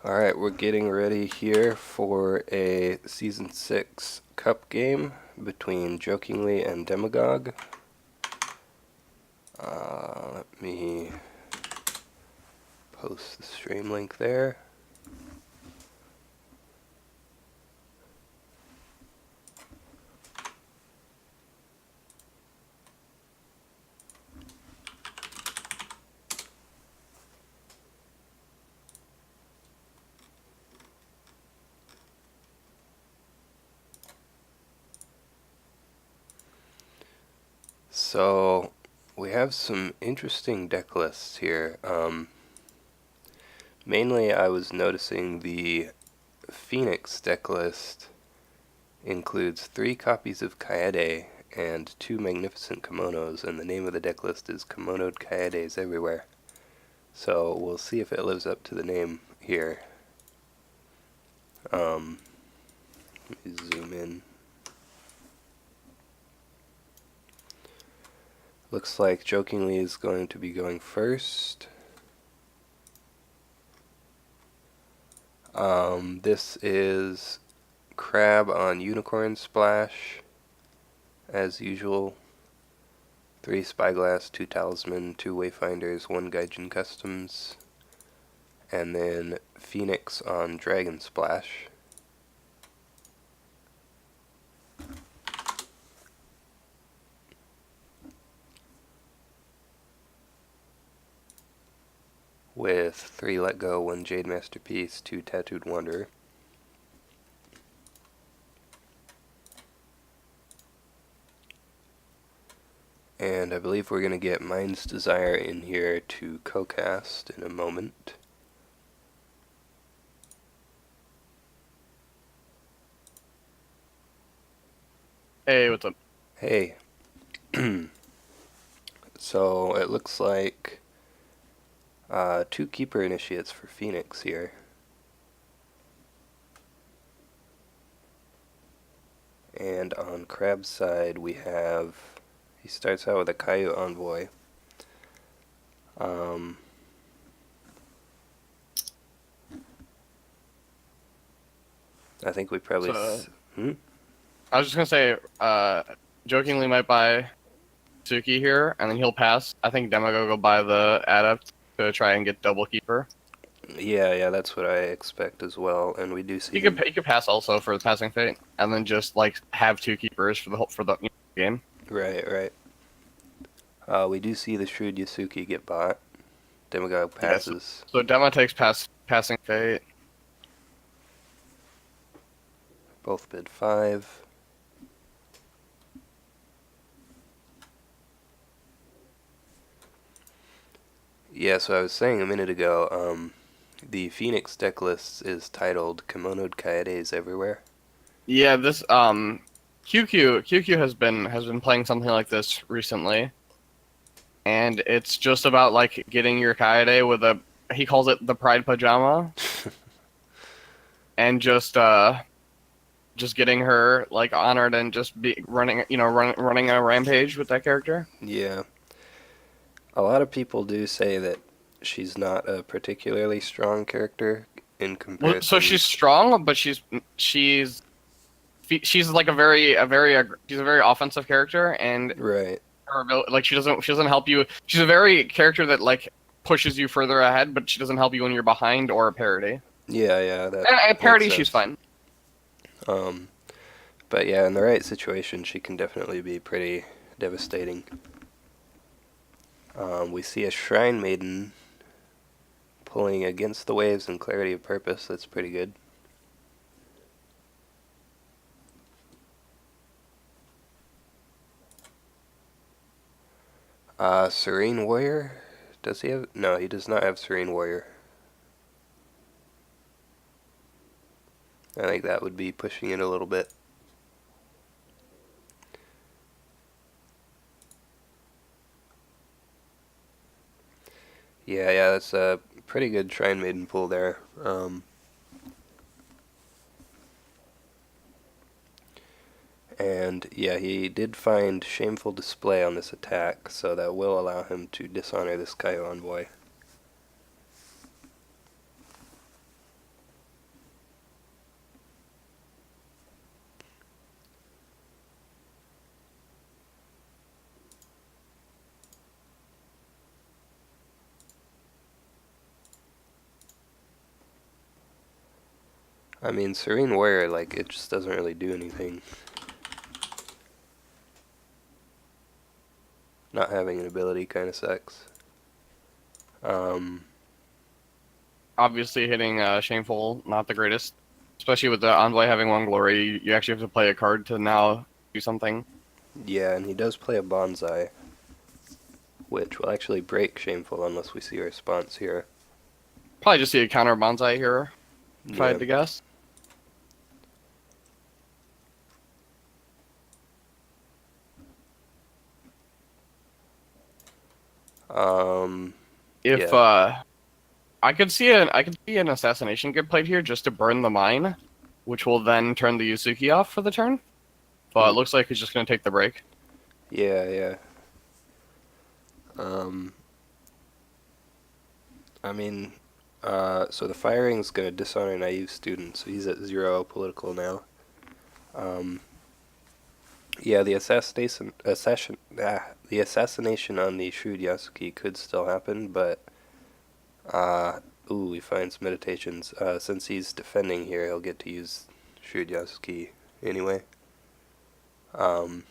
Alright, we're getting ready here for a Season 6 Cup game between Jokingly and Demagogue. Let me post the stream link there. So, we have some interesting deck lists here. Mainly I was noticing the Phoenix deck list includes 3 copies of Kaede and 2 magnificent kimonos, and the name of the deck list is Kimonoed Kaedes Everywhere. So we'll see if it lives up to the name here. Let me zoom in. Looks like Jokingly is going to be going first. This is Crab on Unicorn Splash, as usual. 3 Spyglass, 2 Talisman, 2 Wayfinders, 1 Gaijin Customs, and then Phoenix on Dragon Splash. With 3 Let Go, 1 Jade Masterpiece, 2 Tattooed Wanderer. And I believe we're going to get Mind's Desire in here to co-cast in a moment. Hey, what's up? Hey. So it looks like 2 Keeper Initiates for Phoenix here. And on Crab's side we have, he starts out with a Coyote Envoy. I think we probably... I was just gonna say, Jokingly might buy Suki here, and then he'll pass. I think Demagogue will buy the Adept to try and get double keeper. Yeah, that's what I expect as well. And we do see He could pass also for the passing fate, and then just like have 2 keepers for the game. Right. We do see the Shrewd Yasuki get bought. Demagogue passes. Yes. So Dema takes passing fate. Both bid 5. Yeah, so I was saying a minute ago, the Phoenix deck list is titled Kimonoed Kaedes Everywhere. Yeah, this QQ has been playing something like this recently, and it's just about like getting your Kaede with a, he calls it the Pride Pajama, and just getting her like honored and just be running a rampage with that character. Yeah. A lot of people do say that she's not a particularly strong character in comparison. Well, so she's strong, but she's like she's a very offensive character, and right. her ability, like she doesn't help you. She's a very character that like pushes you further ahead, but she doesn't help you when you're behind or a parody. Yeah, that And parody, makes she's sense. fine. But yeah, in the right situation, she can definitely be pretty devastating. We see a Shrine Maiden pulling Against the Waves and Clarity of Purpose. That's pretty good. Serene Warrior? Does he have... No, he does not have Serene Warrior. I think that would be pushing it a little bit. Yeah, that's a pretty good Shrine Maiden pull there. And yeah, he did find Shameful Display on this attack, so that will allow him to dishonor this Kaio Envoy. I mean, Serene Warrior, like, it just doesn't really do anything. Not having an ability kind of sucks. Um, Obviously, hitting Shameful, not the greatest. Especially with the Envoy having one glory, you actually have to play a card to now do something. yeah, and he does play a Bonsai, which will actually break Shameful unless we see a response here. Probably just see a counter Bonsai here, if I Yeah. had to guess. Um, If yeah. I could see an assassination get played here just to burn the mine, which will then turn the Yuzuki off for the turn. But it Hmm. looks like he's just gonna take the break. Yeah, yeah. Um, I mean, so the firing's gonna dishonor naive student, so he's at 0 political now. Um, yeah, the assassination on the shrewd Yasuki could still happen, but uh, ooh, he finds meditations. Since he's defending here, he'll get to use shrewd Yasuki anyway. Um,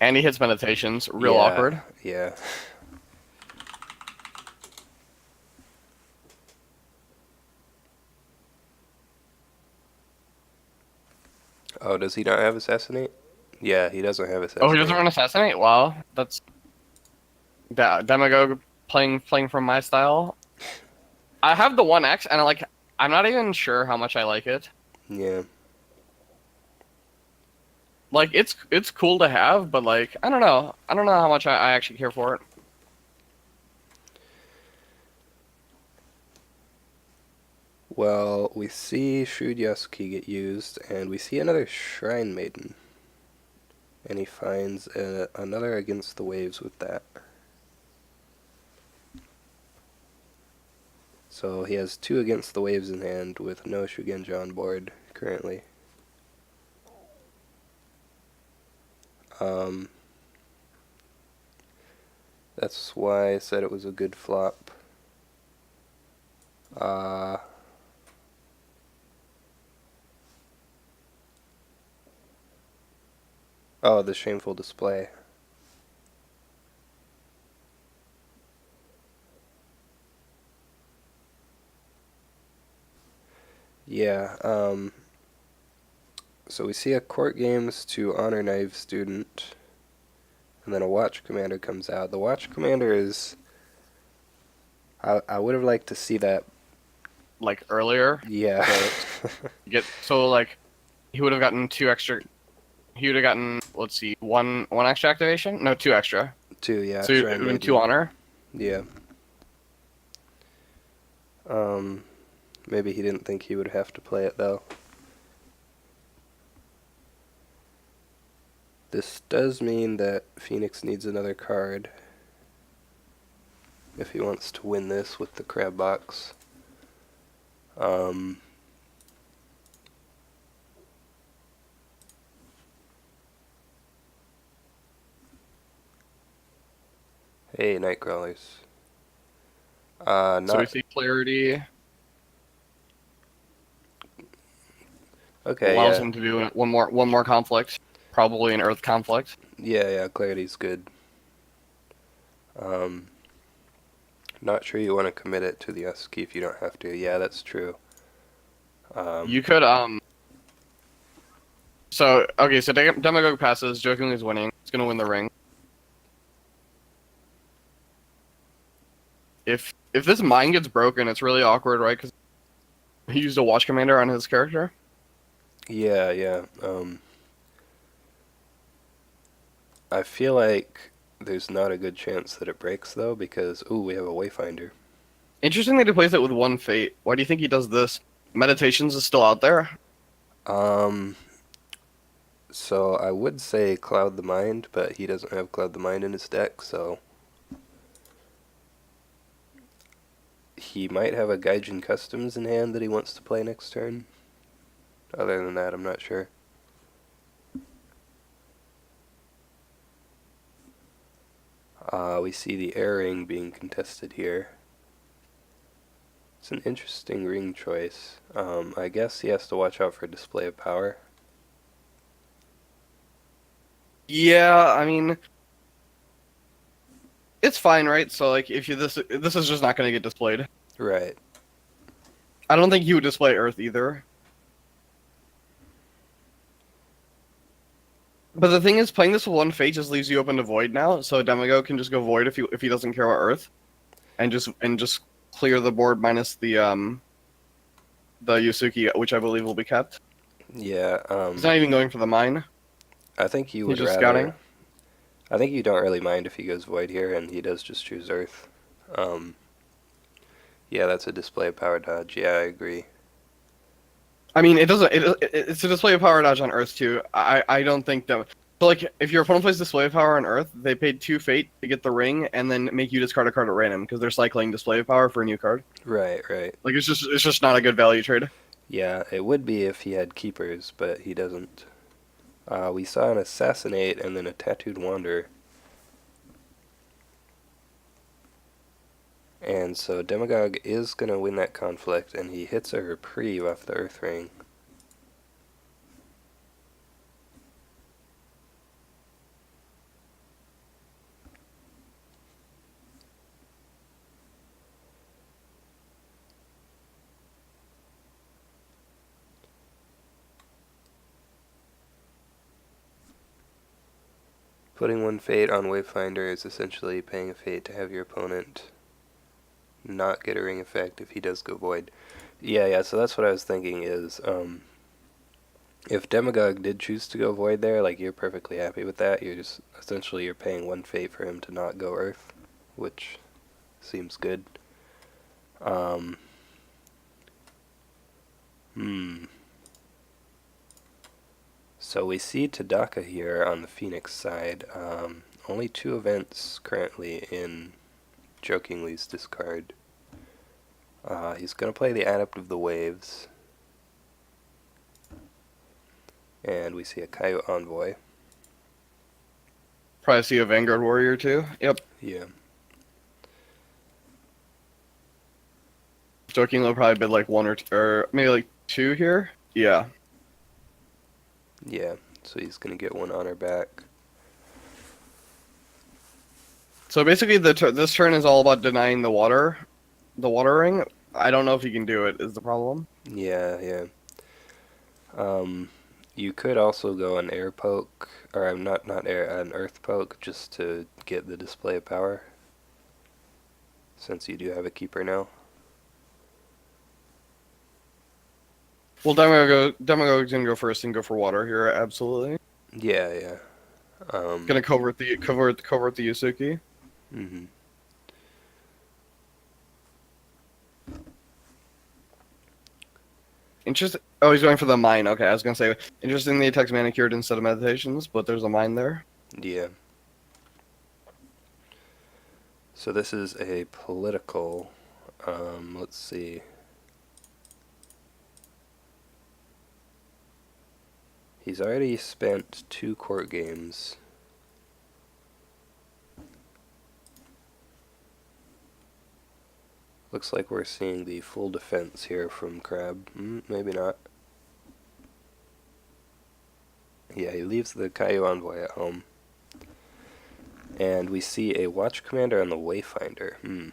And he hits meditations, real yeah, awkward. yeah. Oh, does he not have assassinate? Yeah, he doesn't have Oh, he doesn't assassinate. run assassinate? Wow, that's demagogue playing from my style. I have the 1X, and I'm not even sure how much I like it. Yeah. Like it's cool to have, but like I don't know how much I actually care for it. Well, we see Shrewd Yasuki get used, and we see another Shrine Maiden. And he finds another Against the Waves with that. So he has 2 Against the Waves in hand with no Shugenja on board currently. Um, that's why I said it was a good flop. Uh, oh, the Shameful Display. Yeah, so we see a Court Games to honor Naive Student, and then a Watch Commander comes out. The Watch Commander is... I would have liked to see that. Like earlier Yeah. to get like he would have gotten 2 extra. He would have gotten, let's see, one extra activation. No, 2 extra. 2, yeah, So it would Shrine have been 2 Maiden. honor. Yeah. Um, maybe he didn't think he would have to play it, though. This does mean that Phoenix needs another card if he wants to win this with the crab box. Um, hey, Nightcrawlers. So we Not... see clarity Okay, allows yeah. him to do one more conflict, probably an Earth conflict. Yeah, yeah, Clarity's good. Um, not sure you want to commit it to the Yasuki if you don't have to. Yeah, that's true. You could So okay, so demagogue passes. Jokingly is winning. It's gonna win the ring. If this mine gets broken, it's really awkward, right? Because he used a watch commander on his character. Yeah, yeah. I feel like there's not a good chance that it breaks, though, because, ooh, we have a Wayfinder. Interesting that he plays it with one fate. Why do you think he does this? Meditations is still out there. Um, so I would say Cloud the Mind, but he doesn't have Cloud the Mind in his deck, so he might have a Gaijin Customs in hand that he wants to play next turn. Other than that, I'm not sure. We see the air ring being contested here. It's an interesting ring choice. I guess he has to watch out for display of power. Yeah, I mean, it's fine, right? So like, if you this is just not going to get displayed. Right. I don't think he would display Earth either. But the thing is, playing this with one fate just leaves you open to Void now, so Demagogue can just go Void if he doesn't care about Earth, and just clear the board minus the Yusuke, which I believe will be kept. Yeah. He's not even going for the mine. I think you He's would just rather. scouting. I think you don't really mind if he goes void here, and he does just choose Earth. Um, yeah, that's a display of power dodge. Yeah, I agree. I mean, it doesn't. It's a display of power dodge on Earth too. I don't think that. So like, if your opponent plays display of power on Earth, they paid 2 fate to get the ring, and then make you discard a card at random because they're cycling display of power for a new card. Right, right. Like it's just not a good value trade. Yeah, it would be if he had keepers, but he doesn't. We saw an assassinate and then a tattooed wanderer. And so Demagogue is going to win that conflict, and he hits a reprieve off the Earth Ring. Putting one fate on Wayfinder is essentially paying a fate to have your opponent not get a ring effect if he does go void. Yeah, so that's what I was thinking is, if Demagogue did choose to go void there, like, you're perfectly happy with that. You're just, essentially, you're paying one fate for him to not go Earth, which seems good. Um, hmm. So we see Tadaka here on the Phoenix side. Only 2 events currently in Jokingly's discard. He's going to play the Adept of the Waves. And we see a Coyote Envoy. Probably see a Vanguard Warrior too. Yep. Yeah. Joking, they'll probably bid like 1 or maybe like 2 here. Yeah. Yeah, so he's going to get 1 honor back. So basically, this turn is all about denying the water ring. I don't know if he can do it. Is the problem? Yeah. You could also go an air poke, or not air, an earth poke, just to get the display of power, since you do have a keeper now. Well, Demagogue's gonna go first and go for water here. Absolutely. Yeah. Gonna covert the Yusuke. Mm-hmm. Interesting. Oh, he's going for the mine. Okay, I was gonna say interesting. The attacks manicured instead of meditations, but there's a mine there. Yeah. So this is a political, let's see. He's already spent 2 court games. Looks like we're seeing the full defense here from Crab. Maybe not. Yeah, he leaves the Caillou Envoy at home. And we see a Watch Commander on the Wayfinder.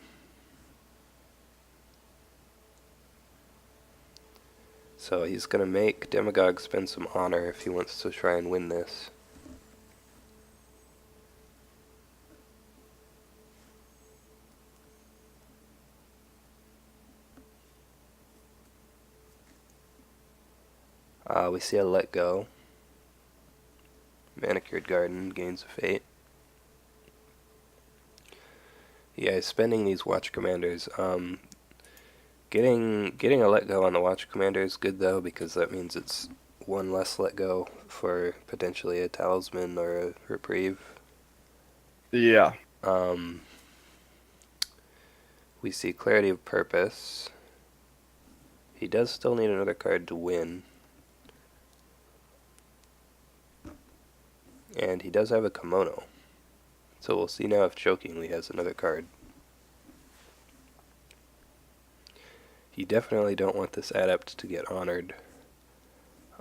So he's going to make Demagogue spend some honor if he wants to try and win this. We see a Let Go. Manicured Garden gains a fate. Yeah, he's spending these Watch Commanders. Getting a Let Go on the Watch Commander is good, though, because that means it's 1 less Let Go for potentially a Talisman or a Reprieve. Yeah. We see Clarity of Purpose. He does still need another card to win. And he does have a Kimono. So we'll see now if Jokingly has another card. You definitely don't want this adept to get honored.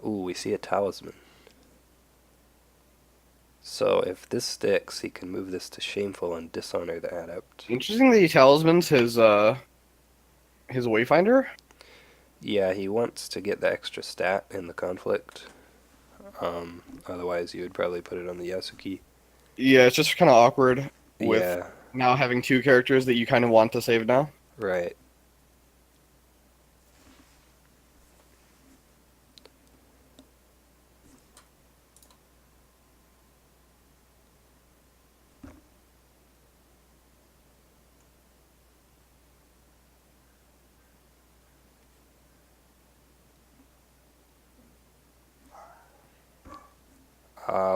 Ooh, we see a talisman. So if this sticks, he can move this to shameful and dishonor the adept. Interesting that he talismans his Wayfinder. Yeah, he wants to get the extra stat in the conflict. Otherwise, you would probably put it on the Yasuki. Yeah, it's just kind of awkward with Yeah, now having two characters that you kind of want to save now. right.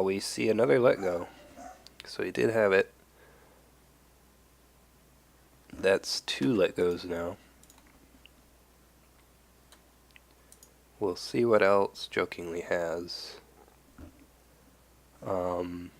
We see another let go. So he did have it. That's 2 let goes now. We'll see what else Jokingly has. Um,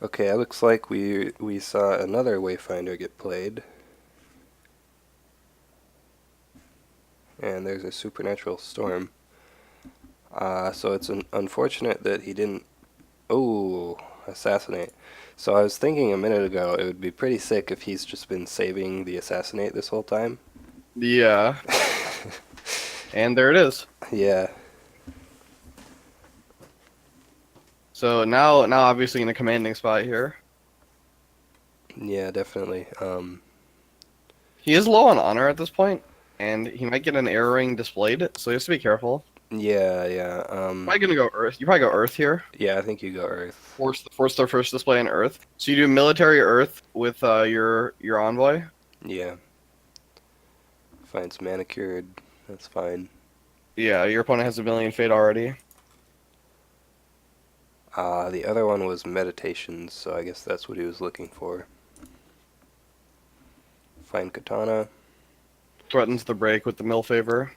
okay, it looks like we saw another Wayfinder get played. And there's a supernatural storm. So it's unfortunate that he didn't. Oh, assassinate. So I was thinking a minute ago it would be pretty sick if he's just been saving the assassinate this whole time. Yeah, and there it is. Yeah, So now obviously in a commanding spot here. yeah, definitely. He is low on honor at this point, and he might get an error ring displayed, so he has to be careful. Yeah, yeah. Probably gonna go Earth. You probably go Earth here. Yeah, I think you go Earth. Force their first display on Earth. So you do military Earth with your envoy. Yeah. Finds manicured. That's fine. Yeah, your opponent has a million fate already. The other one was meditations, so I guess that's what he was looking for. Find katana, Threatens the break with the mill favor.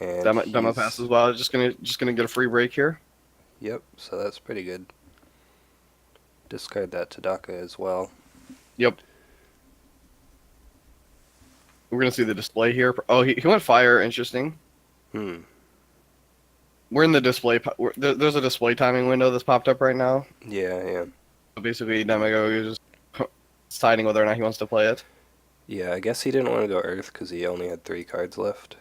and Demo pass as well. Just gonna get a free break here. Yep, so that's pretty good. Discard that Tadaka as well. Yep. We're gonna see the display here. Oh, he went fire. Interesting. Hmm. We're in the display. There's a display timing window that's popped up right now. Yeah, yeah. So basically, demagogue is just deciding whether or not he wants to play it. Yeah, I guess he didn't want to go Earth because he only had 3 cards left.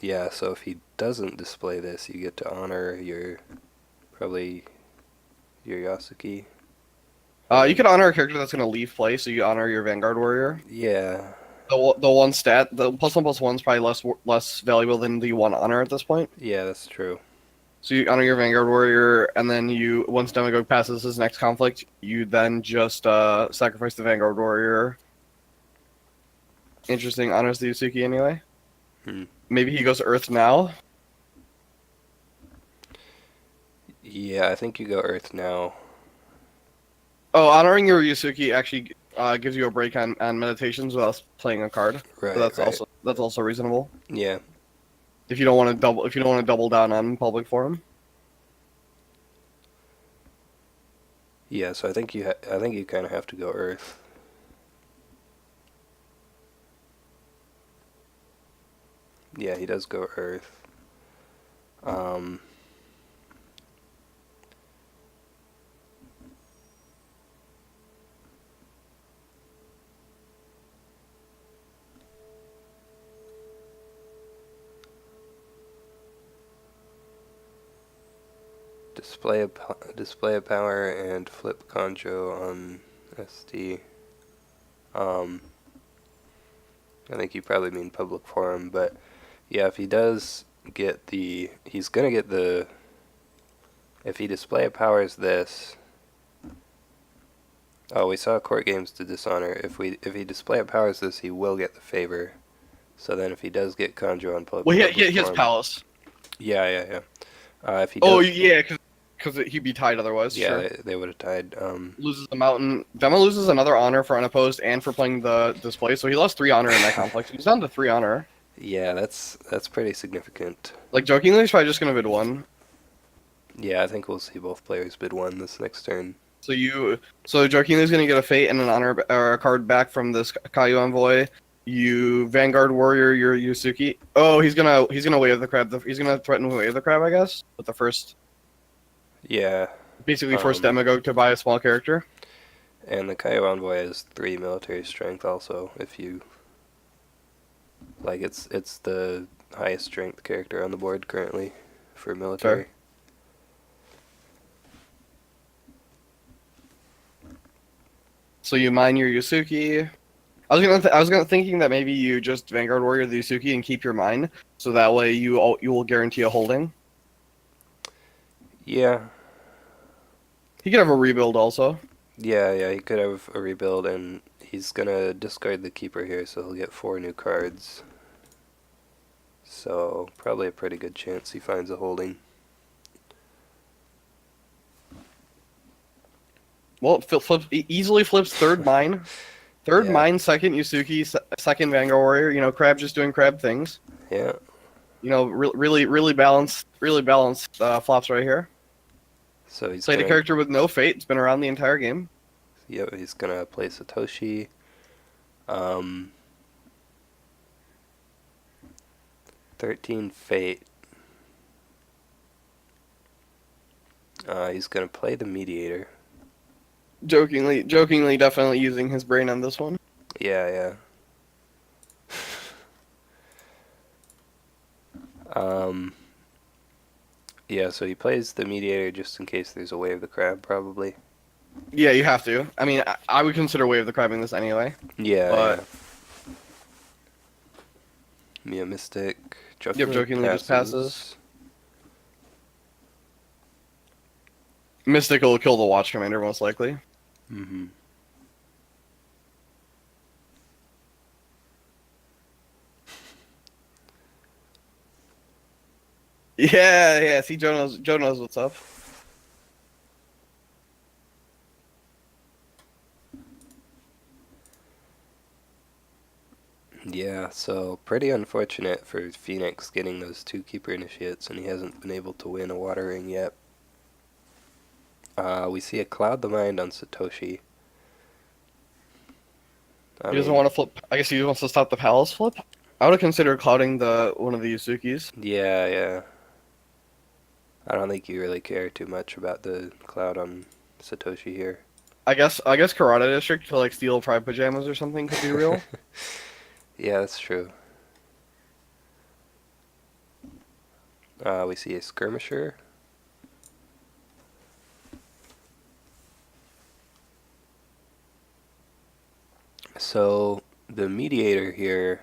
Yeah, so if he doesn't display this, you get to honor probably your Yasuki. You can honor a character that's gonna leave play, so you honor your Vanguard Warrior. Yeah, The one stat, the +1/+1 is probably less valuable than the one honor at this point. yeah, that's true. So you honor your Vanguard Warrior, and then once Demagogue passes his next conflict, you then just sacrifice the Vanguard Warrior. Interesting, honors the Yusuke anyway. Hmm. Maybe he goes Earth now. Yeah, I think you go Earth now. Oh, honoring your Yusuke actually gives you a break on meditations without playing a card. Right, So that's right. also reasonable. Yeah, If you don't want to double down on public forum. yeah. So I think I think you kind of have to go Earth. Yeah, he does go Earth. Um, display a power and flip Conjo on SD. Um, I think you probably mean public forum, but yeah, if he does get he's gonna get if he display powers this. Oh, we saw court games to dishonor. If he display powers this, he will get the favor. So then, if he does get Conjo on Well, public he has forum, Palace. yeah. If he Oh does, yeah, because he'd be tied otherwise. yeah, Sure. they would have tied. Loses the mountain. Demo loses another honor for unopposed and for playing the display, so he lost 3 honor in that complex. He's down to 3 honor. Yeah, that's pretty significant. Like, jokingly, he's probably just gonna bid 1. Yeah, I think we'll see both players bid 1 this next turn. So jokingly is gonna get a fate and an honor or a card back from this Caillou Envoy. You Vanguard Warrior your Yusuke. Oh, he's gonna wave the crab. He's gonna threaten to wave the crab, I guess. With the first, Yeah. basically force demagogue to buy a small character. And the Caillou Envoy has 3 military strength also. If you like, it's the highest strength character on the board currently for military. Fair. So you mine your Yusuke. I was gonna thinking that maybe you just Vanguard Warrior the Yusuke and keep your mine, so that way you will guarantee a holding. Yeah. He could have a rebuild also. Yeah, he could have a rebuild, and he's gonna discard the keeper here, so he'll get 4 new cards. So, probably a pretty good chance he finds a holding. Well, easily flips third mine. Third Yeah. mine, second Yusuke, second Vanguard Warrior. You know, crab just doing crab things. Yeah. You know, really balanced flops right here. So he's Played a gonna, character with no fate. It's been around the entire game. yeah, he's gonna play Satoshi. 13 fate. He's gonna play the mediator. Jokingly, definitely using his brain on this one. Yeah. Yeah, so he plays the mediator just in case there's a way of the crab, probably. Yeah, you have to. I mean, I would consider Way of the Crab in this anyway. Yeah. But Mia Mystic. jokingly just passes. Mystic will kill the Watch Commander most likely. Mm-hmm. Yeah. See, Joe knows what's up. Yeah, so pretty unfortunate for Phoenix getting those 2 keeper initiates, and he hasn't been able to win a water ring yet. We see a Cloud the Mind on Satoshi. He doesn't want to flip. I guess he wants to stop the Palace flip. I would have considered clouding one of the Yusukis. Yeah. I don't think you really care too much about the Cloud on Satoshi here. I guess Karada District to like steal Pride Pajamas or something could be real. Yeah, that's true. We see a Skirmisher. So, the mediator here,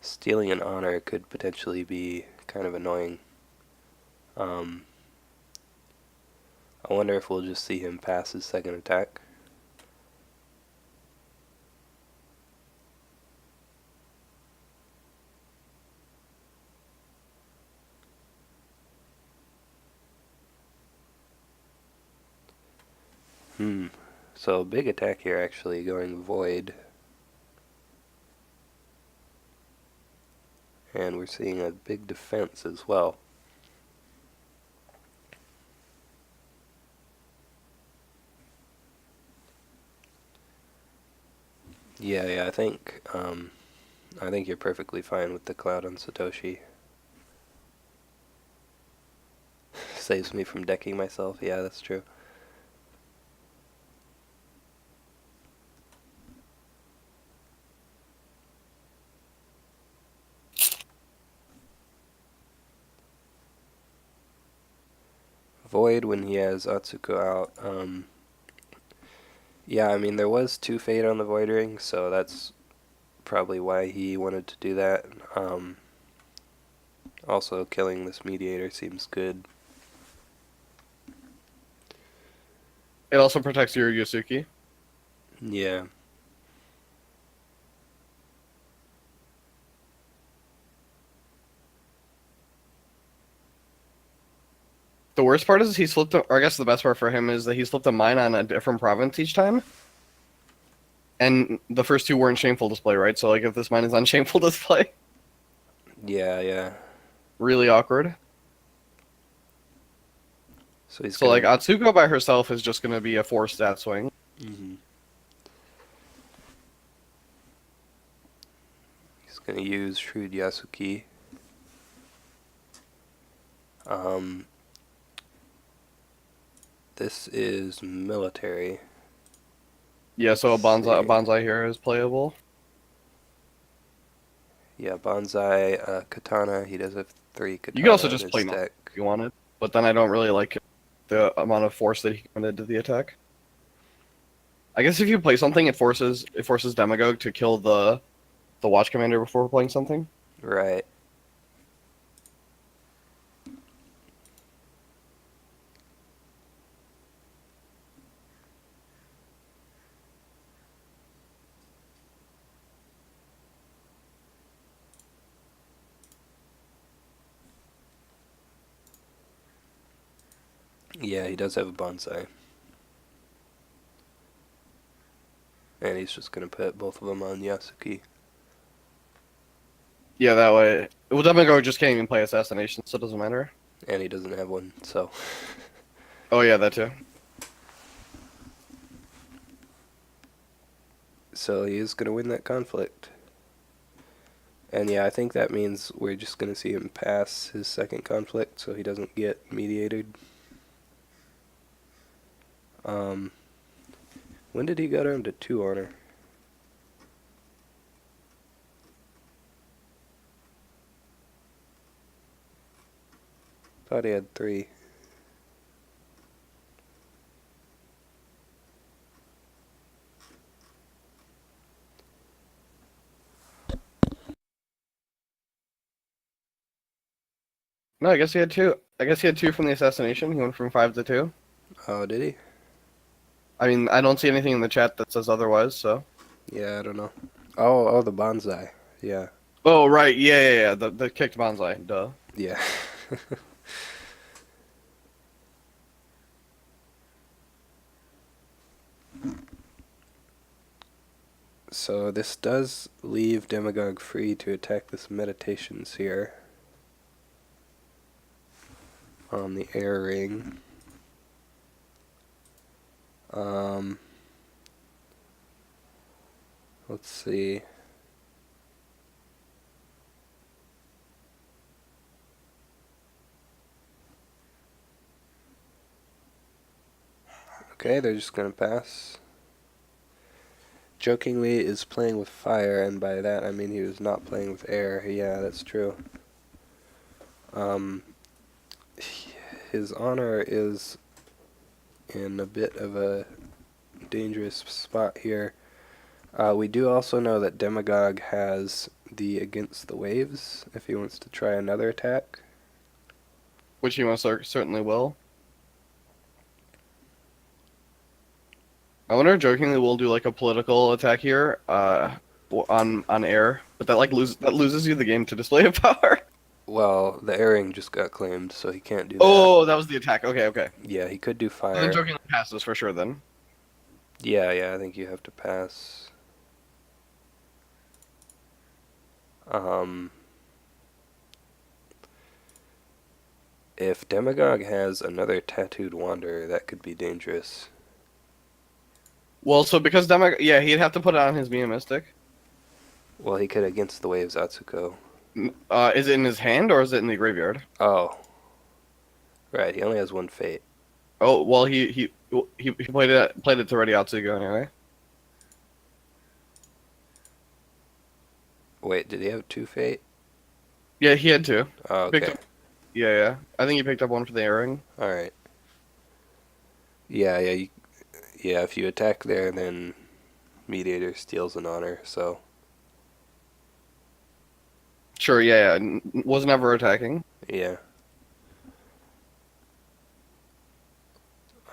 stealing an honor could potentially be kind of annoying. I wonder if we'll just see him pass his second attack. So big attack here actually going void. And we're seeing a big defense as well. Yeah, I think you're perfectly fine with the Cloud on Satoshi. Saves me from decking myself. Yeah, that's true. Void when he has Atsuko out. Yeah, I mean, there was 2 Fate on the Void Ring, so that's probably why he wanted to do that. Also, killing this mediator seems good. It also protects your Yusuke. Yeah. The worst part is he's flipped, or I guess the best part for him is that he's flipped a mine on a different province each time. And the first 2 weren't shameful display, right? So, like, if this mine is on shameful display, Yeah, yeah. really awkward. So he's So, like, gonna. Atsuko by herself is just going to be a 4-stat swing. Mhm. He's gonna use Shrewd Yasuki. Um, this is military. Yeah, so a Let's see. bonsai here is playable. Yeah, Bonsai, Katana. He does have 3 You could also Katana in just his play normal deck. if you wanted, but then I don't really like the amount of force that he committed to the attack. I guess if you play something, it forces Demagogue to kill the watch commander before playing something. Right. Yeah, he does have a Bonsai. And he's just gonna put both of them on Yasuki. Yeah, that way. Well, Demagogue just can't even play assassination, so it doesn't matter. And he doesn't have one, so. Oh yeah, that too. So he is gonna win that conflict. And yeah, I think that means we're just gonna see him pass his second conflict so he doesn't get mediated. Um, when did he go down to 2 honor? Thought he had 3. No, I guess he had 2. I guess he had 2 from the assassination. He went from 5 to 2. Oh, did he? I mean, I don't see anything in the chat that says otherwise, so. Yeah, I don't know. Oh, the Bonsai. Yeah. Oh right, yeah. The kicked bonsai, duh. Yeah. So this does leave Demagogue free to attack this Meditation Seer on the air ring. Let's see. Okay, they're just gonna pass. Jokingly is playing with fire, and by that I mean he was not playing with air. Yeah, that's true. His honor is in a bit of a dangerous spot here. We do also know that Demagogue has the Against the Waves if he wants to try another attack. Which he most certainly will. I wonder if jokingly we'll do like a political attack here, on air, but that loses you the game to display of power. Well, the airing just got claimed, so he can't do that. Oh, that was the attack. Okay. Yeah, he could do And then fire. jokingly passes for sure then. Yeah, I think you have to pass. If Demagogue has another Tattooed Wanderer, that could be dangerous. Well, so because yeah, he'd have to put it on his Mia Mystic. Well, he could Against the Waves Atsuko. Is it in his hand or is it in the graveyard? Oh. Right, he only has 1 Fate. Oh, well, he played it to ready Atsugo anyway. Wait, did he have 2 Fate? Yeah, he had 2. Oh, okay. Yeah. I think he picked up 1 for the airing. Alright. Yeah, yeah, yeah. If you attack there, then Mediator steals an honor. So Sure, yeah, yeah. Was never attacking. yeah.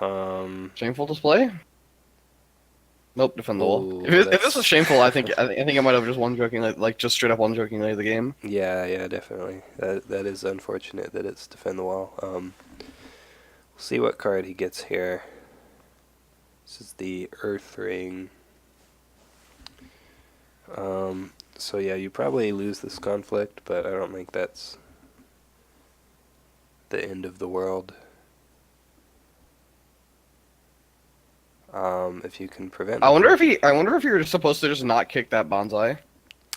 Um. Shameful display? Nope, defend the wall. Oh, If this was that's. shameful, I think I might have just one jokingly, like just straight up one jokingly the game. Yeah, yeah, definitely. That is unfortunate that it's defend the wall. We'll see what card he gets here. This is the Earth Ring. So yeah, you probably lose this conflict, but I don't think that's the end of the world. If you can prevent I the wonder con- if he. I wonder if you're supposed to just not kick that bonsai,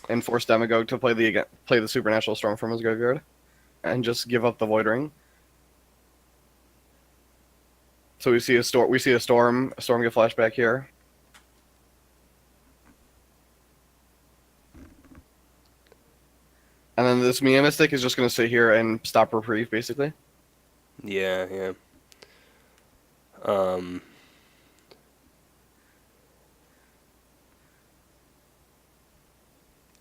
and force Demagogue to play the Supernatural Storm from his graveyard, and just give up the Void Ring. So we see a storm. We see a storm. A storm get flashback here. And then this Mia Mystic is just going to sit here and stop reprieve, basically. Yeah, yeah. Um,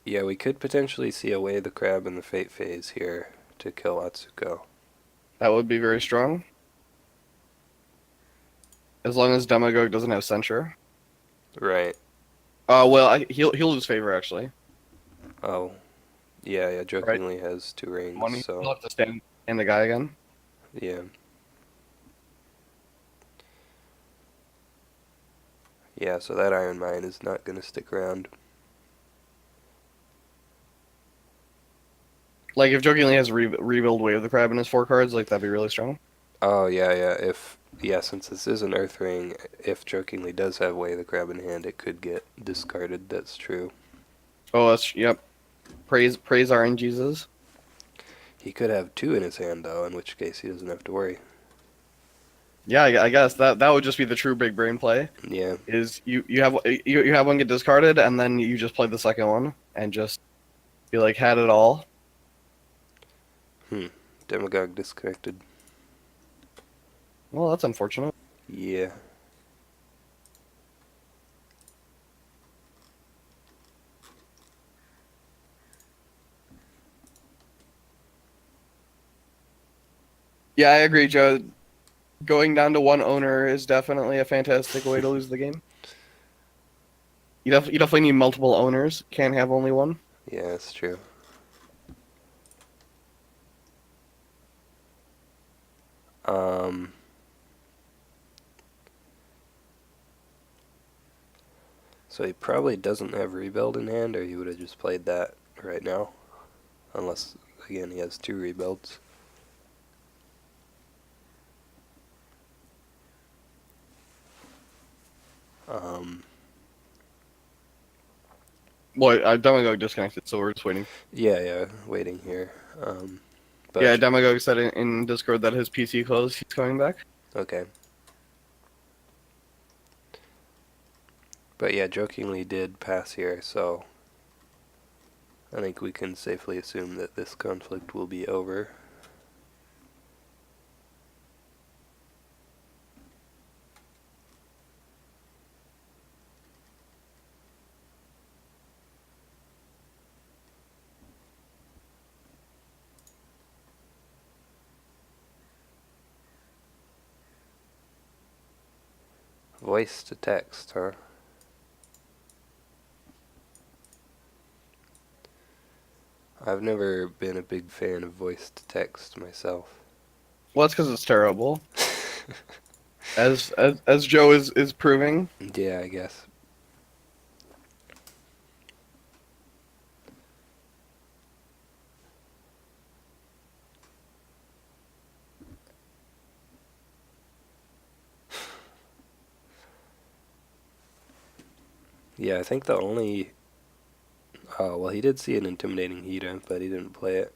yeah, we could potentially see away the crab in the fate phase here to kill Atsuko. That would be very strong. As long as Demagogue doesn't have Censure. Right. Well, he'll lose favor actually. Oh, yeah, yeah. Right. Jokingly has two rings, Money. He'll so have to stand in the guy again. yeah. Yeah, so that Iron Mine is not going to stick around. Like if Jokingly has rebuild Wave the Crab in his 4 cards, like that'd be really strong. Oh, yeah, yeah. Since this is an Earth Ring, if Jokingly does have Way of the Crab in hand, it could get discarded. That's true. Oh, that's yep. Praise RNGesus. He could have two in his hand, though, in which case he doesn't have to worry. Yeah, I guess that would just be the true big brain play. Yeah. Is you have one get discarded and then you just play the second one and just be like had it all. Demagogue disconnected. Well, that's unfortunate. Yeah. Yeah, I agree, Joe. Going down to one owner is definitely a fantastic way to lose the game. You definitely need multiple owners. Can't have only one. Yeah, that's true. Um, so he probably doesn't have Rebuild in hand, or he would have just played that right now. Unless, again, he has two Rebuilds. Um, Well, Demagogue disconnected, so we're just waiting. yeah, yeah, waiting here. But Yeah, Demagogue said in Discord that his PC closed. He's coming back. okay. But yeah, Jokingly did pass here, so I think we can safely assume that this conflict will be over. Voice to text, huh? I've never been a big fan of voice to text myself. Well, that's because it's terrible, as Joe is proving. Yeah, I guess. Yeah, I think the only... Oh, well, he did see an Intimidating Hita, but he didn't play it.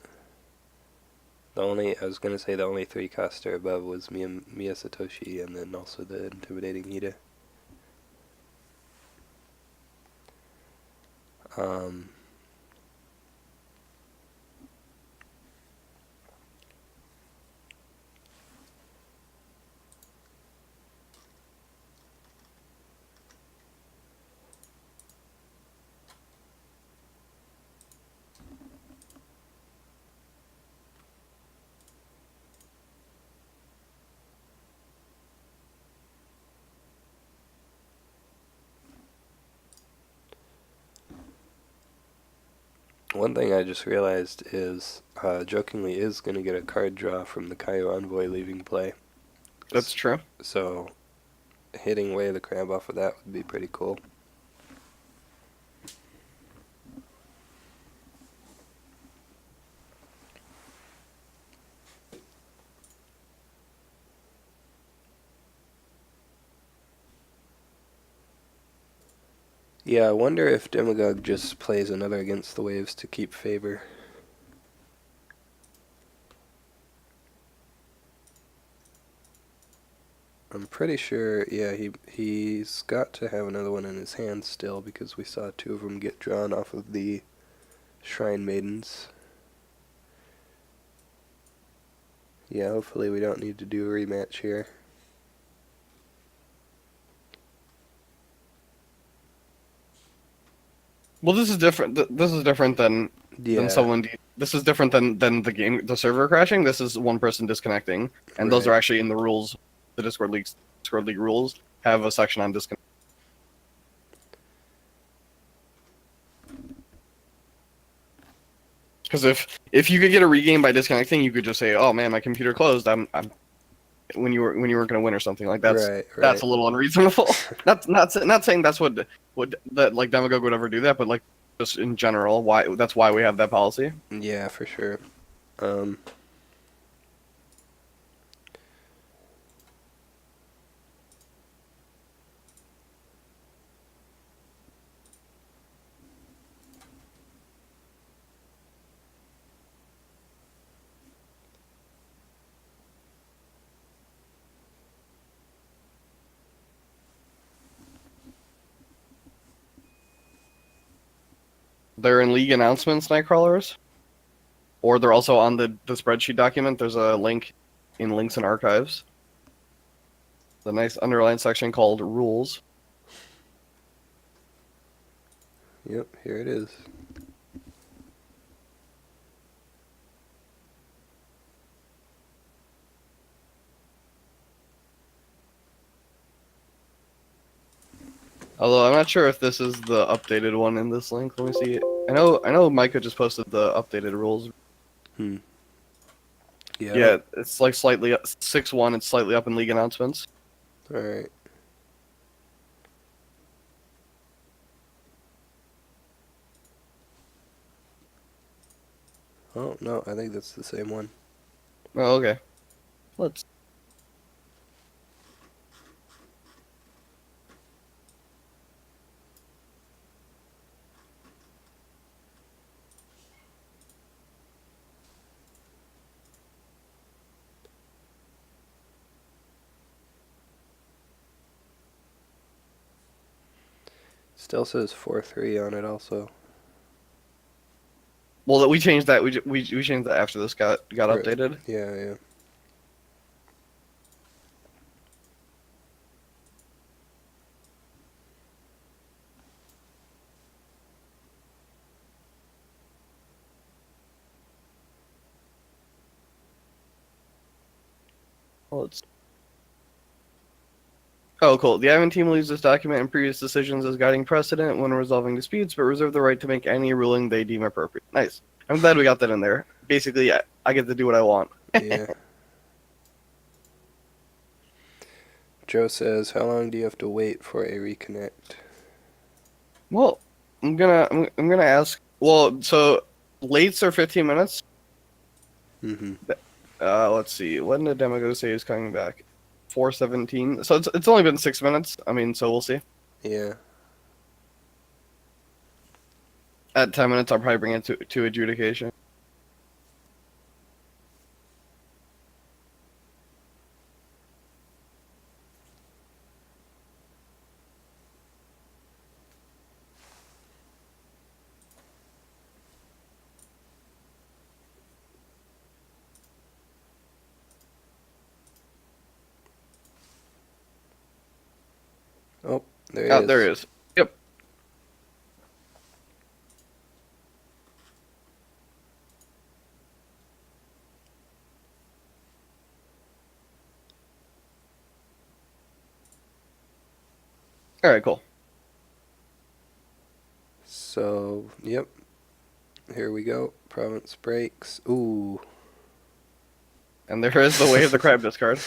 I was going to say the only 3-coster above was Mia Satoshi, and then also the Intimidating Hita. Um, One thing I just realized is Jokingly is going to get a card draw from the Cairo Envoy leaving play. That's true. So hitting Way of the Crab off of that would be pretty cool. Yeah, I wonder if Demagogue just plays another Against the Waves to keep favor. I'm pretty sure, yeah, he's got to have another one in his hand still because we saw two of them get drawn off of the Shrine Maidens. Yeah, hopefully we don't need to do a rematch here. Well, this is different. This is different than Yeah, someone. This is different than the game, the server crashing. This is one person disconnecting, and those right. are actually in the rules. The Discord League rules have a section on disconnect. Because if you could get a regame by disconnecting, you could just say, "Oh man, my computer closed. I'm when you weren't going to win or something like that's Right, that's right. a little unreasonable. Not saying that's what would that like Demagogue would ever do that, but like just in general, that's why we have that policy. Yeah, for sure. Um, They're in league announcements, Nightcrawlers, or they're also on the spreadsheet document. There's a link in links and archives. The nice underlined section called rules. yep, here it is. Although I'm not sure if this is the updated one in this link. Let me see. I know Micah just posted the updated rules. Hmm. Yeah, Yeah, it's like slightly 6-1. It's slightly up in league announcements. alright. Oh, no, I think that's the same one. Oh, okay. Let's. Still says 4-3 on it also. Well, we changed that. We changed that after this got updated. Yeah, yeah. Let's. Oh, cool. The admin team will use this document and previous decisions as guiding precedent when resolving disputes, but reserve the right to make any ruling they deem appropriate. Nice. I'm glad we got that in there. Basically, I get to do what I want. Yeah. Joe says, how long do you have to wait for a reconnect? Well, I'm gonna ask. Well, so lates are 15 minutes. Mm-hmm. Let's see. When did Demagogue say he's coming back? 4:17. So it's only been 6 minutes. I mean, so we'll see. Yeah. At 10 minutes, I'll probably bring it to adjudication. Oh, there he Oh, is. there he is. Yep. All right, cool. So, yep. here we go. Province breaks. Ooh. And there is the way of the crab discard.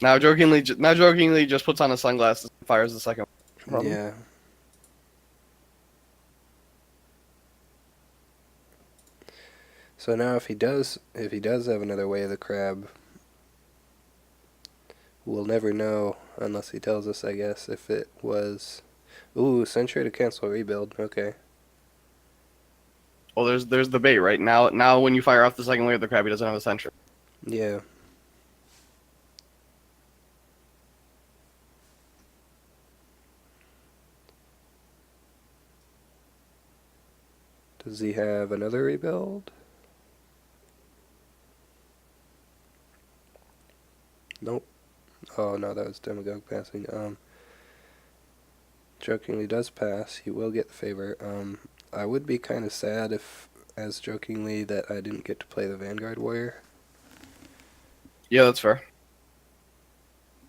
Now jokingly just puts on his sunglasses and fires the second one. Yeah. So now if he does have another way of the crab, we'll never know unless he tells us, I guess, if it was. Ooh, Sentry to cancel rebuild. Okay. Well, there's the bait right now. Now when you fire off the second wave of the crab, he doesn't have a sentry. Yeah. Does he have another rebuild? Nope. Oh no, that was demagogue passing. Jokingly does pass. He will get the favor. I would be kind of sad if, as jokingly, that I didn't get to play the Vanguard Warrior. Yeah, that's fair.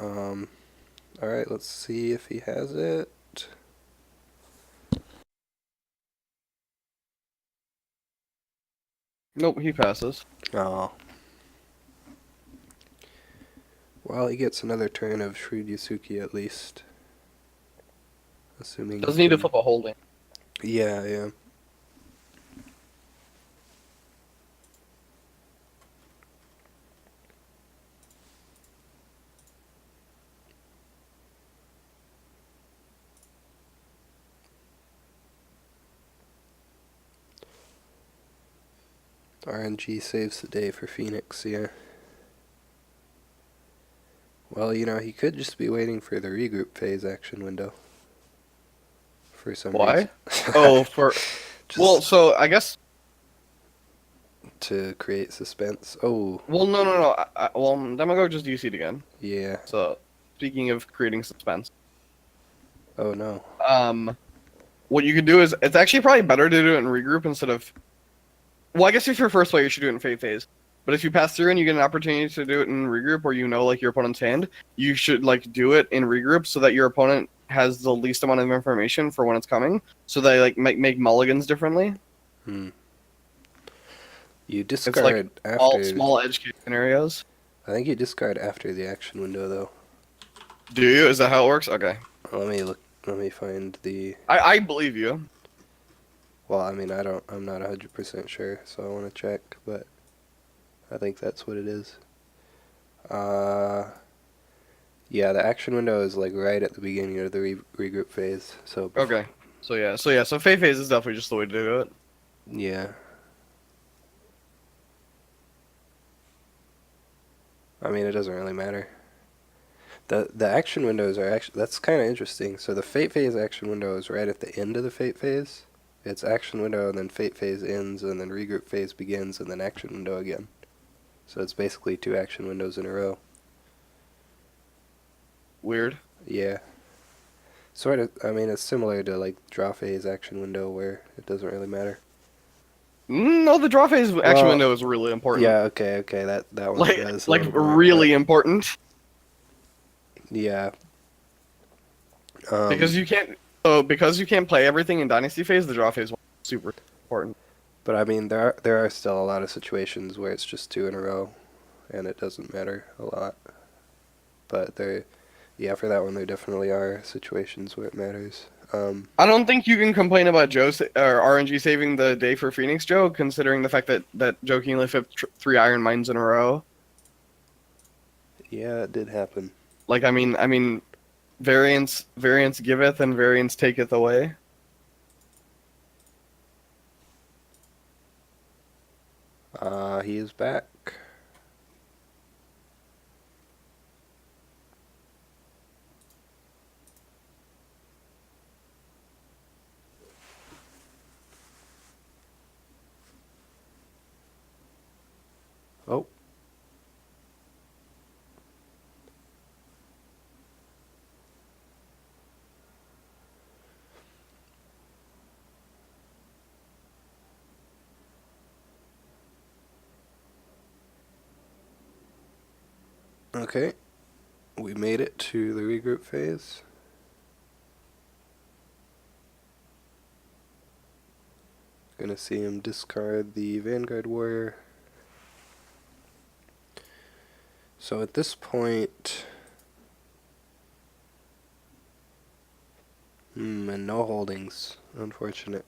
Alright, let's see if he has it. Nope, he passes. Oh. Well, he gets another turn of Shrewd Yusuke at least. Assuming. Doesn't need to flip a holding. Yeah, yeah. RNG saves the day for Phoenix, yeah. Well, he could just be waiting for the regroup phase action window. For some reason. Why? Oh, for... Well, so I guess... To create suspense. Oh. Well, no. Well, Demagogue just DC'd again. Yeah. So, speaking of creating suspense. Oh, no. What you could do is... It's actually probably better to do it in regroup instead of... Well, I guess if you're first player, you should do it in fate phase. But if you pass through and you get an opportunity to do it in regroup, or like your opponent's hand, you should do it in regroup so that your opponent has the least amount of information for when it's coming, so they make mulligans differently. You discard it's after all small edge case scenarios. I think you discard after the action window, though. Do you? Is that how it works? Okay. Let me look. Let me find the. I believe you. Well, I mean, I'm not 100% sure, so I want to check, but I think that's what it is. Yeah, the action window is right at the beginning of the regroup phase. So. Okay. So fate phase is definitely just the way to do it. Yeah. I mean, it doesn't really matter. The action windows are actually, that's kind of interesting. So the fate phase action window is right at the end of the fate phase. It's action window, and then fate phase ends, and then regroup phase begins, and then action window again. So it's basically 2 action windows in a row. Weird. Yeah. Sort of. I mean, it's similar to draw phase action window, where it doesn't really matter. No, the draw phase action window is really important. Yeah. Okay. That one does. Really important. Yeah. Because you can't play everything in Dynasty phase, the draw phase is super important. But I mean, there are still a lot of situations where it's just 2 in a row, and it doesn't matter a lot. But for that one, there definitely are situations where it matters. I don't think you can complain about Joe or RNG saving the day for Phoenix Joe, considering the fact that jokingly flipped 3 Iron Mines in a row. Yeah, it did happen. I mean, variance giveth and variance taketh away. He is back. Oh. Okay. We made it to the regroup phase. Gonna see him discard the Vanguard Warrior. So at this point, and no holdings. Unfortunate.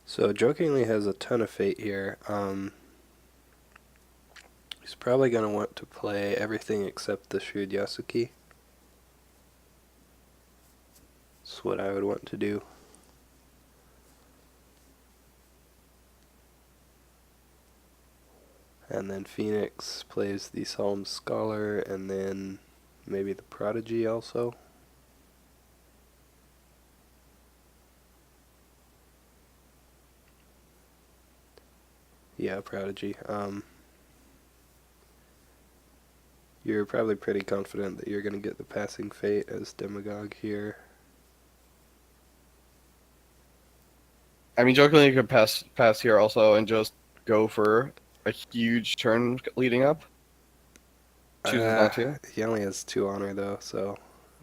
So Jokingly has a ton of fate here. He's probably going to want to play everything except the Shrewd Yasuki. That's what I would want to do. And then Phoenix plays the Solemn Scholar, and then maybe the Prodigy also. Yeah, Prodigy. You're probably pretty confident that you're going to get the Passing Fate as Demagogue here. I mean, jokingly, you could pass here also and just go for a huge turn leading up. Chooses not to. He only has 2 honor though, so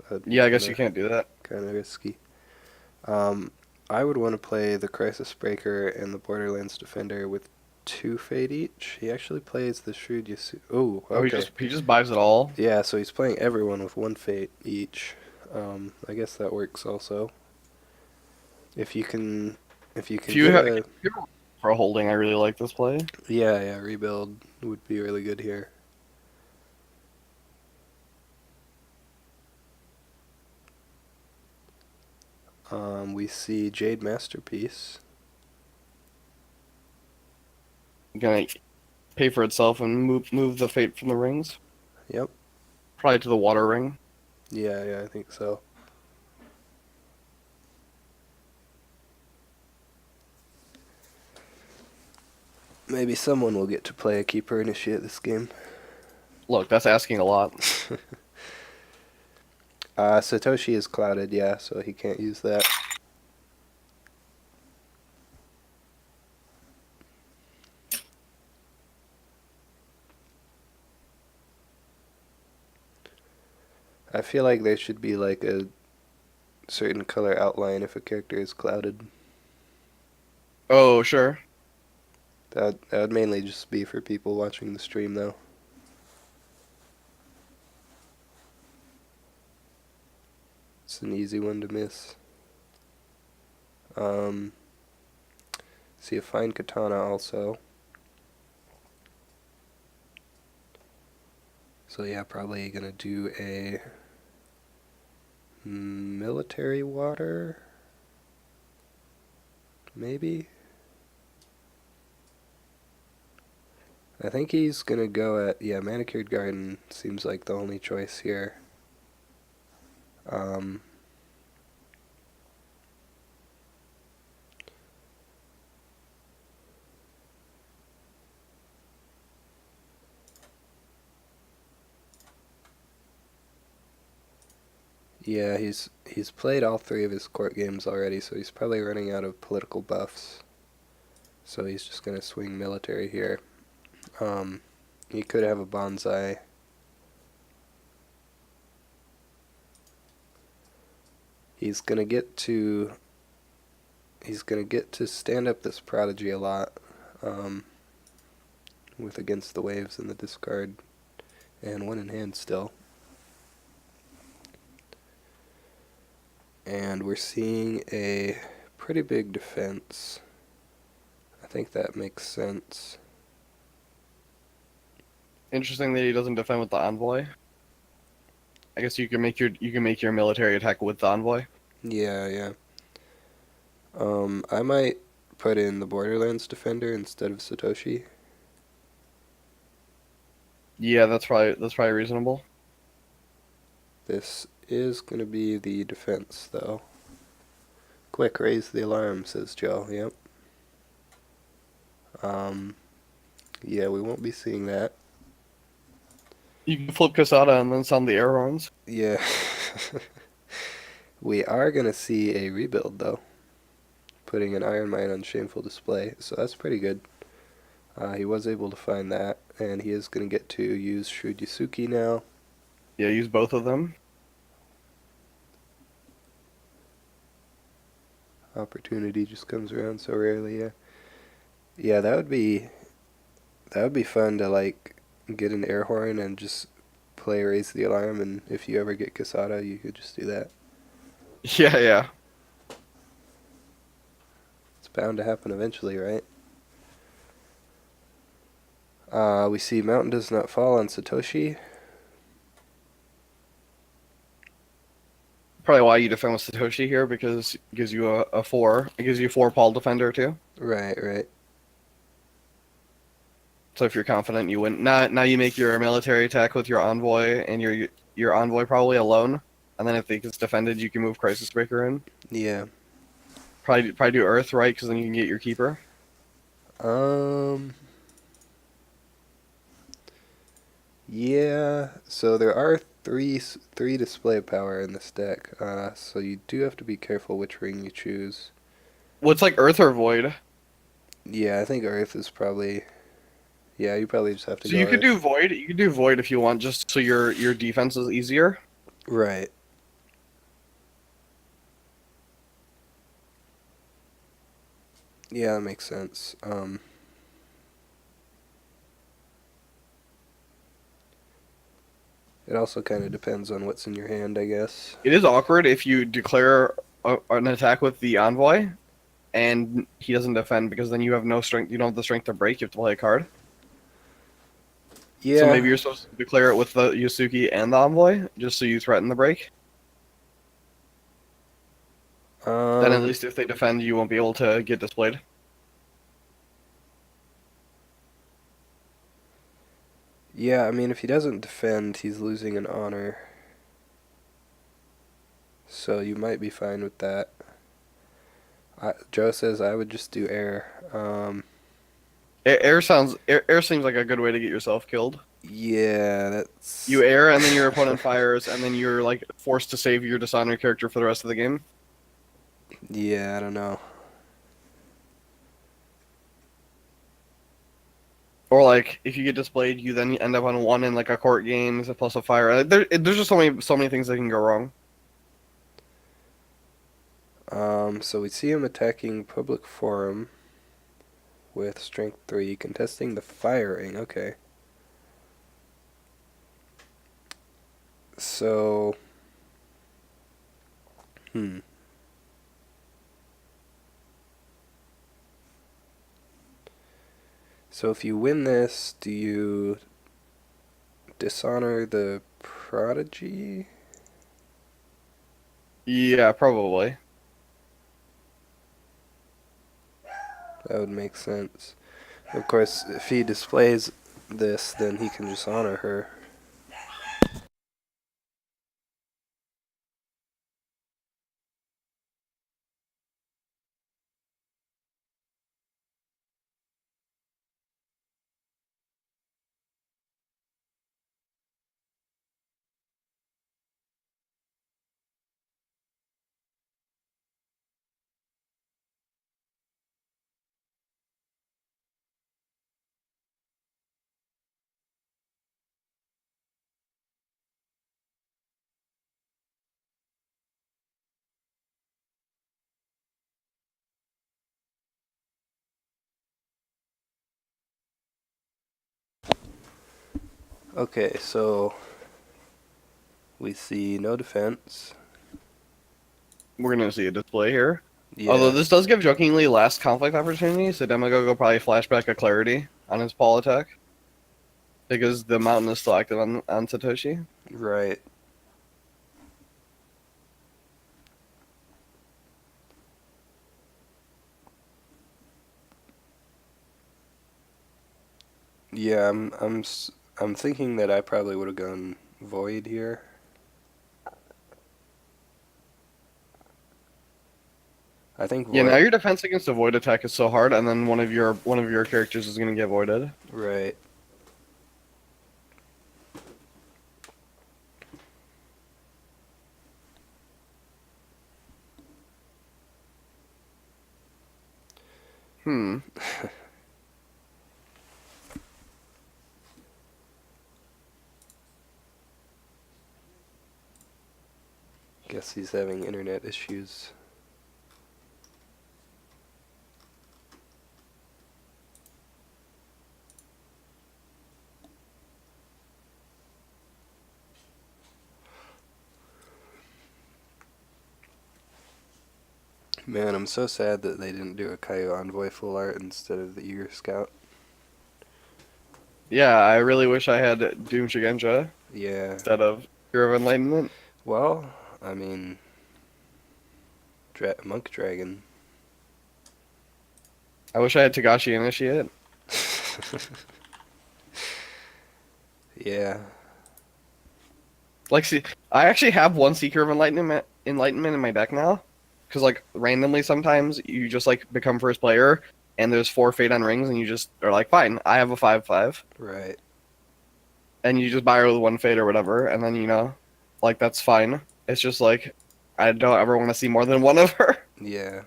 that'd be Yeah, I guess you can't do that. kind of risky. I would want to play the Crisis Breaker and the Borderlands Defender with 2 fate each. He actually plays the Shrewd Yasu. Oh, okay. Oh, he just buys it all. Yeah, so he's playing everyone with 1 fate each. I guess that works also. If you can If get you have for a holding, I really like this play. yeah, rebuild would be really good here. We see Jade Masterpiece. Gonna pay for itself and move the fate from the rings. Yep. Probably to the water ring. Yeah, I think so. Maybe someone will get to play a Keeper Initiate this game. Look, that's asking a lot. Satoshi is clouded, yeah, so he can't use that. I feel like there should be like a certain color outline if a character is clouded. Oh, sure. That would mainly just be for people watching the stream, though. It's an easy one to miss. See a fine katana also. So yeah, probably gonna do a military water, maybe. I think he's gonna go at, yeah, Manicured Garden seems like the only choice here. Yeah, he's played all 3 of his court games already, so he's probably running out of political buffs. So he's just gonna swing military here. He could have a bonsai. He's gonna get to stand up this Prodigy a lot, with Against the Waves in the discard, and 1 in hand still. And we're seeing a pretty big defense. I think that makes sense. Interesting that he doesn't defend with the envoy. I guess you can make your military attack with the envoy. Yeah. I might put in the Borderlands Defender instead of Satoshi. Yeah, that's probably reasonable. This is gonna be the defense, though. Quick, raise the alarm, says Joe. Yep. Yeah, we won't be seeing that. You can flip Casada and then sound the air horns. Yeah. We are gonna see a rebuild, though. putting an iron mine on shameful display, so that's pretty good. He was able to find that, and he is going to get to use Shrewd Yusuke now. Yeah, use both of them. Opportunity just comes around so rarely. Yeah, yeah, that would be fun to like get an air horn and just play Raise the Alarm, and if you ever get Casada, you could just do that. Yeah, yeah. It's bound to happen eventually, right? We see Mountain does not fall on Satoshi. Probably why you defend with Satoshi here, because it gives you a 4. It gives you 4 Paul Defender too. Right, right. So if you're confident, you win. Now you make your military attack with your envoy, and your envoy probably alone. And then if it gets defended, you can move Crisis Breaker in. Yeah. Probably do Earth, right? Because then you can get your keeper. Um. Yeah. So there are three display power in this deck. So you do have to be careful which ring you choose. Well, it's like Earth or Void. Yeah, I think Earth is probably. Yeah, you probably just have to So go you could Earth. do Void. You could do Void if you want, just so your defense is easier. Right. Yeah, that makes sense. It also kind of depends on what's in your hand, I guess. It is awkward if you declare an attack with the envoy, and he doesn't defend, because then you have no strength. You don't have the strength to break. You have to play a card. So maybe Yeah. you're supposed to declare it with the Yusuke and the envoy, just so you threaten the break. Then at Um. least if they defend, you won't be able to get displayed. Yeah, I mean, if he doesn't defend, he's losing an honor. So you might be fine with that. Joe says I would just do air. Air seems like a good way to get yourself killed. Yeah, that's. You air, and then your opponent fires, and then you're like forced to save your dishonored character for the rest of the game. Yeah, I don't know. Or like if you get displayed, you then end up on 1 in like a court game plus a fire. There's just so many things that can go wrong. So we see him attacking public forum with strength 3, contesting the firing. Okay. So, hmm. So if you win this, do you dishonor the prodigy? Yeah, probably. That would make sense. Of course, if he displays this, then he can just honor her. Okay, so we see no defense. We're gonna see a display here. Although Yeah, this does give jokingly last conflict opportunity, so Demagogue will probably flashback a clarity on his Paul attack. Because the mountain is still active on Satoshi. right. Yeah, I'm thinking that I probably would have gone void here. I think Yeah, now void. your defense against a void attack is so hard, and then one of your characters is gonna get voided. Right. Hmm. Guess he's having internet issues. Man, I'm so sad that they didn't do a Kaio Envoy full art instead of the Eager Scout. Yeah, I really wish I had Doom Shigenja Yeah. instead of Hero of Enlightenment. Well, I mean, Monk Dragon. I wish I had Togashi Initiate. Yeah. Like, see, I actually have one Seeker of Enlightenment in my deck now. Because, like, randomly sometimes you just, like, become first player, and there's 4 Fate on rings, and you just are like, fine, I have a 5/5. Right. And you just buy her with 1 Fate or whatever, and then, like, that's fine. It's just, like, I don't ever want to see more than one of her. Yeah.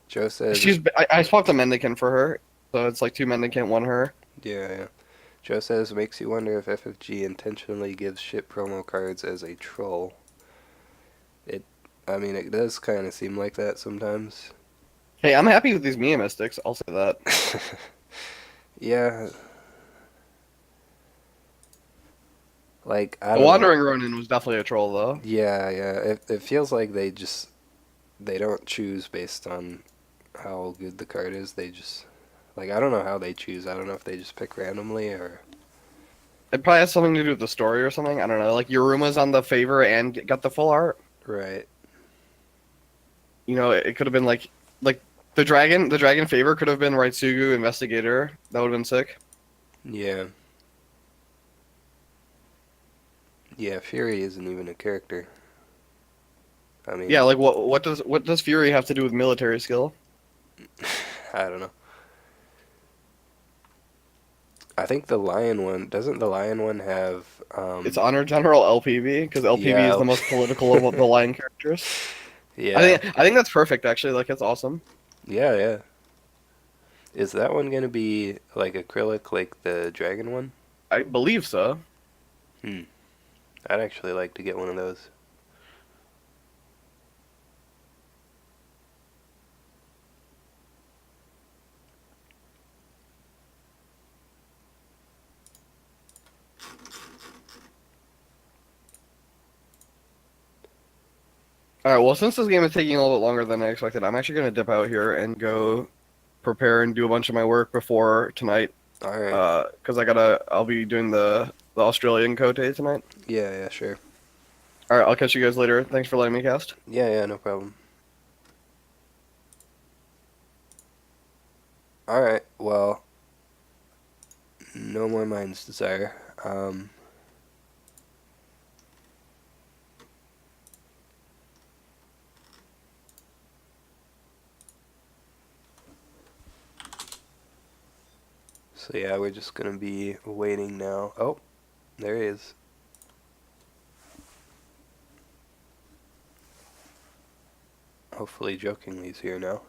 Joe says, I swapped a Mendicant for her, so it's, like, 2 Mendicant, 1 her. yeah. Joe says, makes you wonder if FFG intentionally gives shit promo cards as a troll. I mean, it does kind of seem like that sometimes. Hey, I'm happy with these Mia Mystics, I'll say that. Yeah. Like, I The don't know. Wandering Ronin was definitely a troll, though. Yeah, yeah. It feels like they don't choose based on how good the card is. They just, like, I don't know how they choose. I don't know if they just pick randomly or. It probably has something to do with the story or something. I don't know. Like Yoruma's on the favor and got the full art. Right. It could have been like the dragon favor could have been Raitsugu Investigator. That would have been sick. Yeah. Yeah, Fury isn't even a character. I Yeah, mean, like what does Fury have to do with military skill? I don't know. I think the Lion one, doesn't the Lion one have, It's Honor General LPV because LPV is yeah. the most political of the line characters. I Yeah. think I think that's perfect actually. Like it's awesome. Yeah, yeah. Is that one gonna be like acrylic like the dragon one? I believe so. Hmm. I'd actually like to get one of those. All right. Well, since this game is taking a little bit longer than I expected, I'm actually gonna dip out here and go prepare and do a bunch of my work before tonight. Alright. Because I'll be doing the Australian Cote tonight. Yeah, yeah, sure. All right, I'll catch you guys later. Thanks for letting me cast. Yeah, yeah, no problem. Alright, well, no more Mind's Desire. So yeah, we're just gonna be waiting now. Oh, there he is. Hopefully jokingly's here now.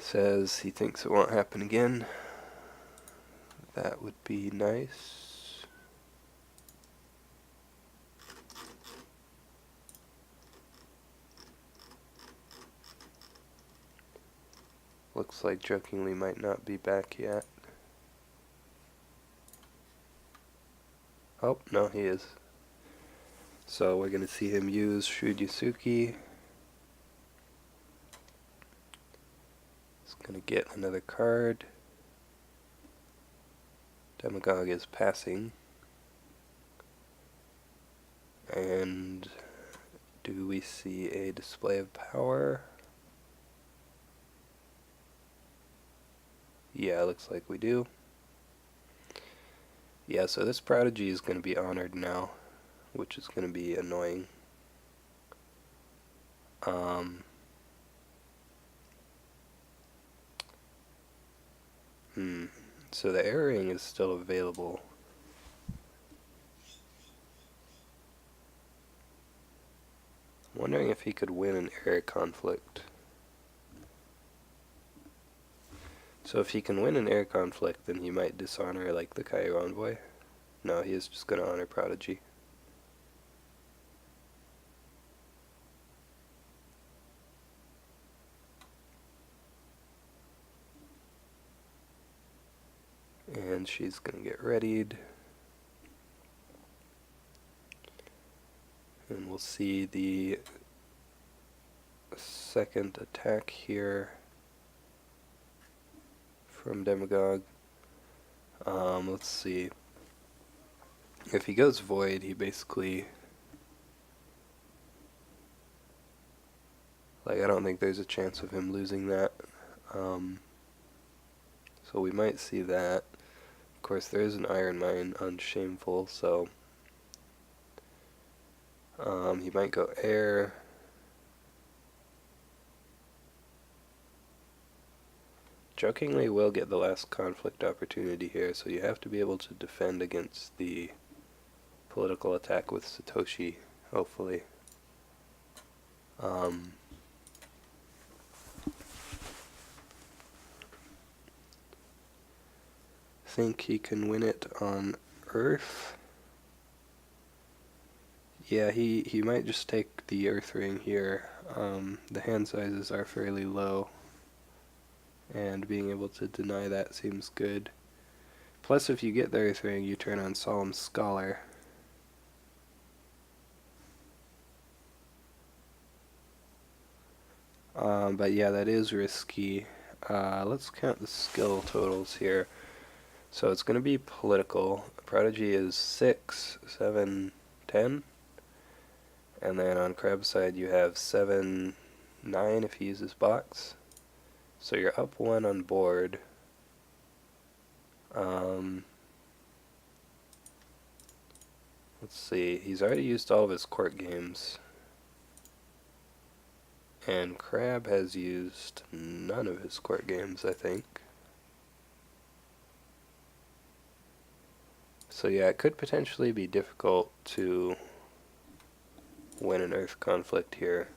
Says he thinks it won't happen again. That would be nice. Looks like jokingly might not be back yet. Oh, no, he is. So we're gonna see him use Shudyusuki. He's gonna get another card. Demagogue is passing. And Do we see a display of power? Yeah, looks like we do. Yeah, so this prodigy is going to be honored now, which is going to be annoying. Um, so the air ring is still available. I'm wondering if he could win an air conflict. So if he can win an air conflict, then he might dishonor like the Cairo envoy. No, he is just going to honor prodigy. And she's going to get readied. And we'll see the second attack here from Demagogue. Let's see. If he goes void, he basically... Like, I don't think there's a chance of him losing that. So we might see that. Of course, there is an Iron Mine on Shameful, so... he might go air. Jokingly will get the last conflict opportunity here, so you have to be able to defend against the political attack with Satoshi, hopefully. Think he can win it on Earth. Yeah, he might just take the Earth Ring here. The hand sizes are fairly low, and being able to deny that seems good. Plus, if you get the Earth Ring, you turn on Solemn Scholar. But yeah, that is risky. Let's count the skill totals here. So it's going to be political. Prodigy is 6, 7, 10. And then on Crab's side you have 7, 9 if he uses box. So you're up 1 on board. Let's see, he's already used all of his court games. And Crab has used none of his court games, I think. So yeah, it could potentially be difficult to win an Earth conflict here.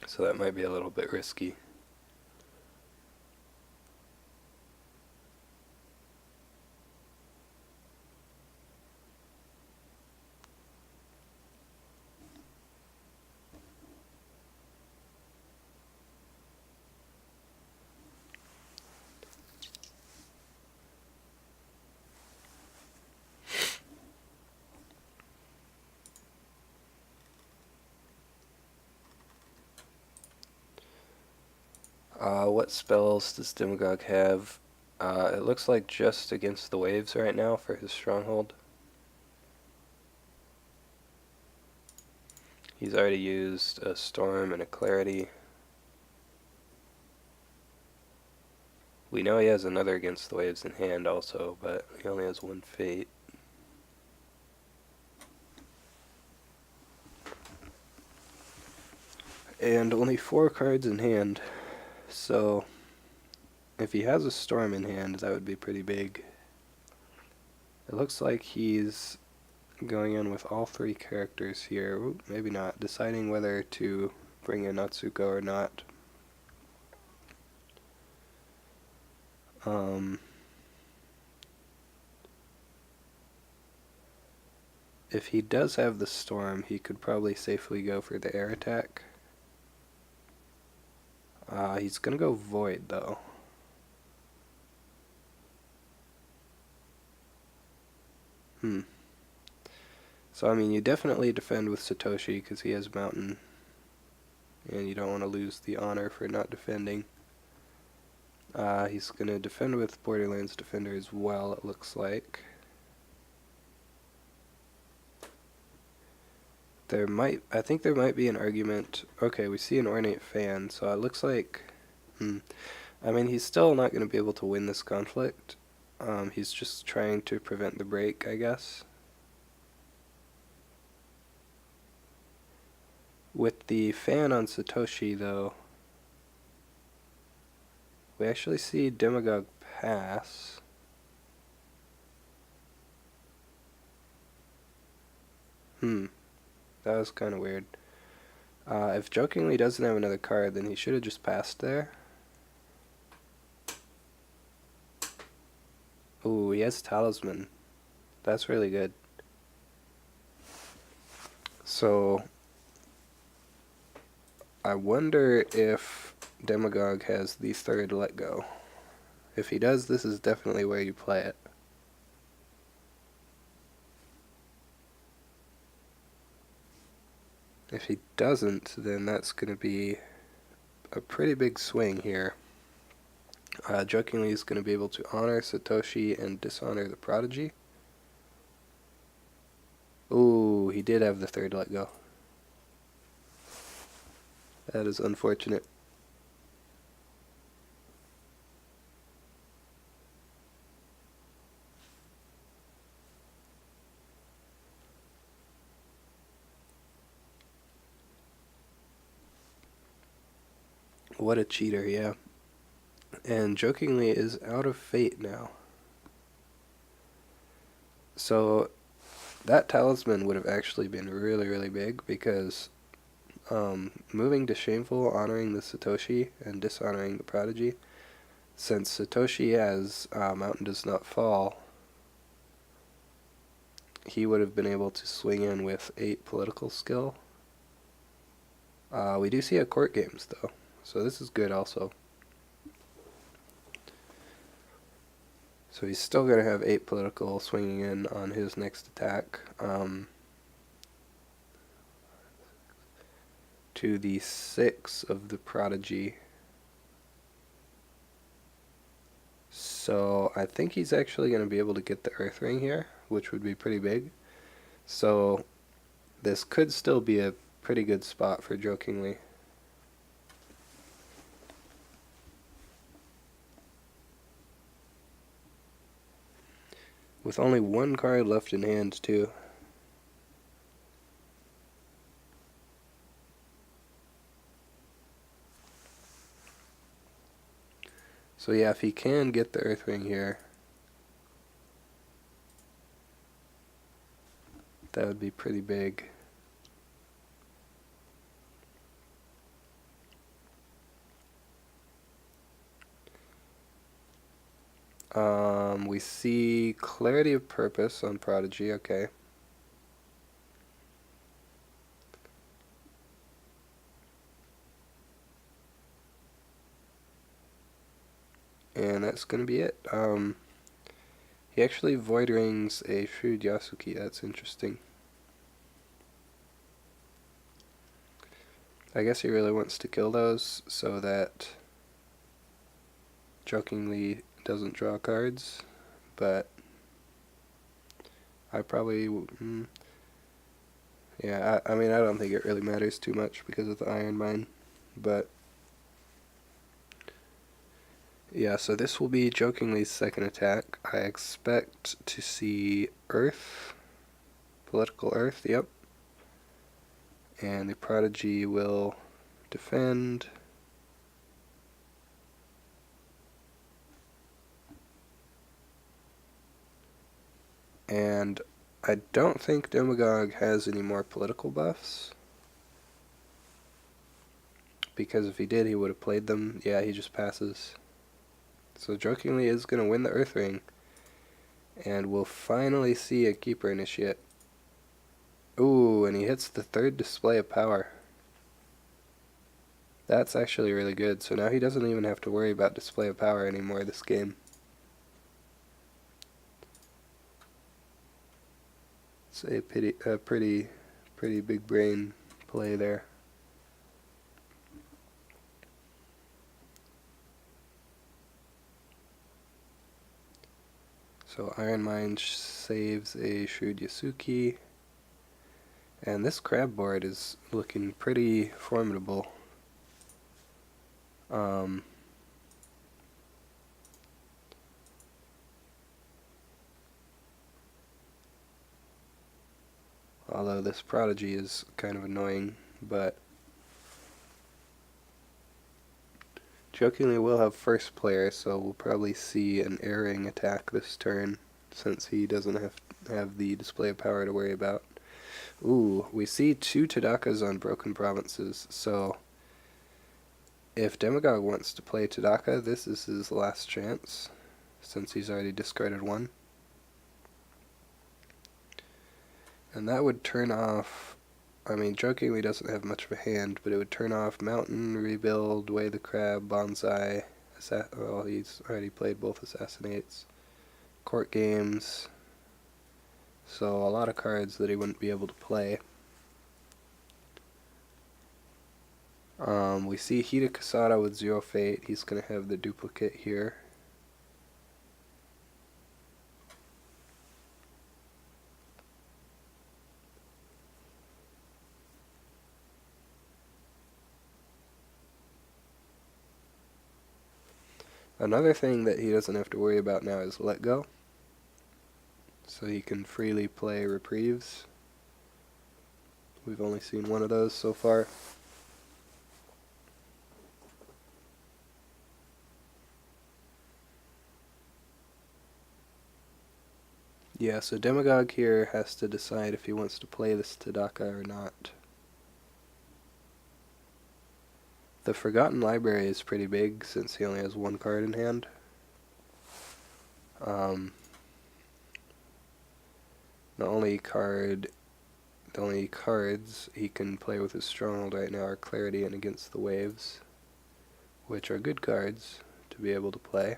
So that might be a little bit risky. What spells does Demagogue have? It looks like just against the waves right now for his stronghold. He's already used a storm and a clarity. We know he has another against the waves in hand also, but he only has 1 fate. And only 4 cards in hand. So if he has a storm in hand, that would be pretty big. It looks like he's going in with all 3 characters here. Ooh, maybe not. Deciding whether to bring in Natsuko or not. If he does have the storm, he could probably safely go for the air attack. He's gonna go void though. So I mean, you definitely defend with Satoshi because he has Mountain, and you don't want to lose the honor for not defending. He's gonna defend with Borderlands Defender as well, it looks like. I think there might be an argument. Okay, we see an ornate fan, so it looks like, I mean, he's still not going to be able to win this conflict. He's just trying to prevent the break, I guess. With the fan on Satoshi, though, we actually see Demagogue pass. That was kind of weird. If Jokingly doesn't have another card, then he should have just passed there. Ooh, he has Talisman. That's really good. So, I wonder if Demagogue has the third Let Go. If he does, this is definitely where you play it. If he doesn't, then that's going to be a pretty big swing here. Jokingly is going to be able to honor Satoshi and dishonor the Prodigy. Ooh, he did have the third Let Go. That is unfortunate. What a cheater, yeah. And Jokingly is out of Fate now. So that Talisman would have actually been really, really big because moving to Shameful, honoring the Satoshi, and dishonoring the Prodigy, since Satoshi has Mountain Does Not Fall, he would have been able to swing in with 8 political skill. We do see a court games, though, so this is good also. So he's still going to have 8 political swinging in on his next attack. To the 6 of the Prodigy. So I think he's actually going to be able to get the Earth Ring here, which would be pretty big. So this could still be a pretty good spot for Jokingly. With only 1 card left in hand, too. So yeah, if he can get the Earth Ring here, that would be pretty big. We see Clarity of Purpose on Prodigy, okay. And that's going to be it. He actually Void Rings a Shrewd Yasuki, that's interesting. I guess he really wants to kill those so that Jokingly doesn't draw cards, but I probably, yeah, I mean, I don't think it really matters too much because of the Iron Mine, but yeah, so this will be Jokingly's second attack. I expect to see Earth, Political Earth, yep, and the Prodigy will defend. And I don't think Demagogue has any more political buffs, because if he did, he would have played them. Yeah, he just passes. So Jokingly is going to win the Earth Ring, and we'll finally see a Keeper Initiate. Ooh, and he hits the 3rd Display of Power. That's actually really good, so now he doesn't even have to worry about Display of Power anymore this game. It's a pretty big brain play there. So Iron Mine saves a Shrewd Yasuki, And this crab board is looking pretty formidable. Um, although this prodigy is kind of annoying, but jokingly we'll have first player, so we'll probably see an erring attack this turn, since he doesn't have the display of power to worry about. Ooh, we see 2 Tadakas on Broken Provinces, so if Demagogue wants to play Tadaka, this is his last chance, since he's already discarded 1. And that would turn off, I mean, jokingly doesn't have much of a hand, but it would turn off Mountain, Rebuild, Way the Crab, Bonsai, well, he's already played both Assassinates, Court Games, so a lot of cards that he wouldn't be able to play. We see Hida Kasada with 0 Fate, he's going to have the duplicate here. Another thing that he doesn't have to worry about now is Let Go, so he can freely play Reprieves. We've only seen 1 of those so far. Yeah, so Demagogue here has to decide if he wants to play this Tadaka or not. The Forgotten Library is pretty big since he only has 1 card in hand. The only cards he can play with his Stronghold right now are Clarity and Against the Waves, which are good cards to be able to play.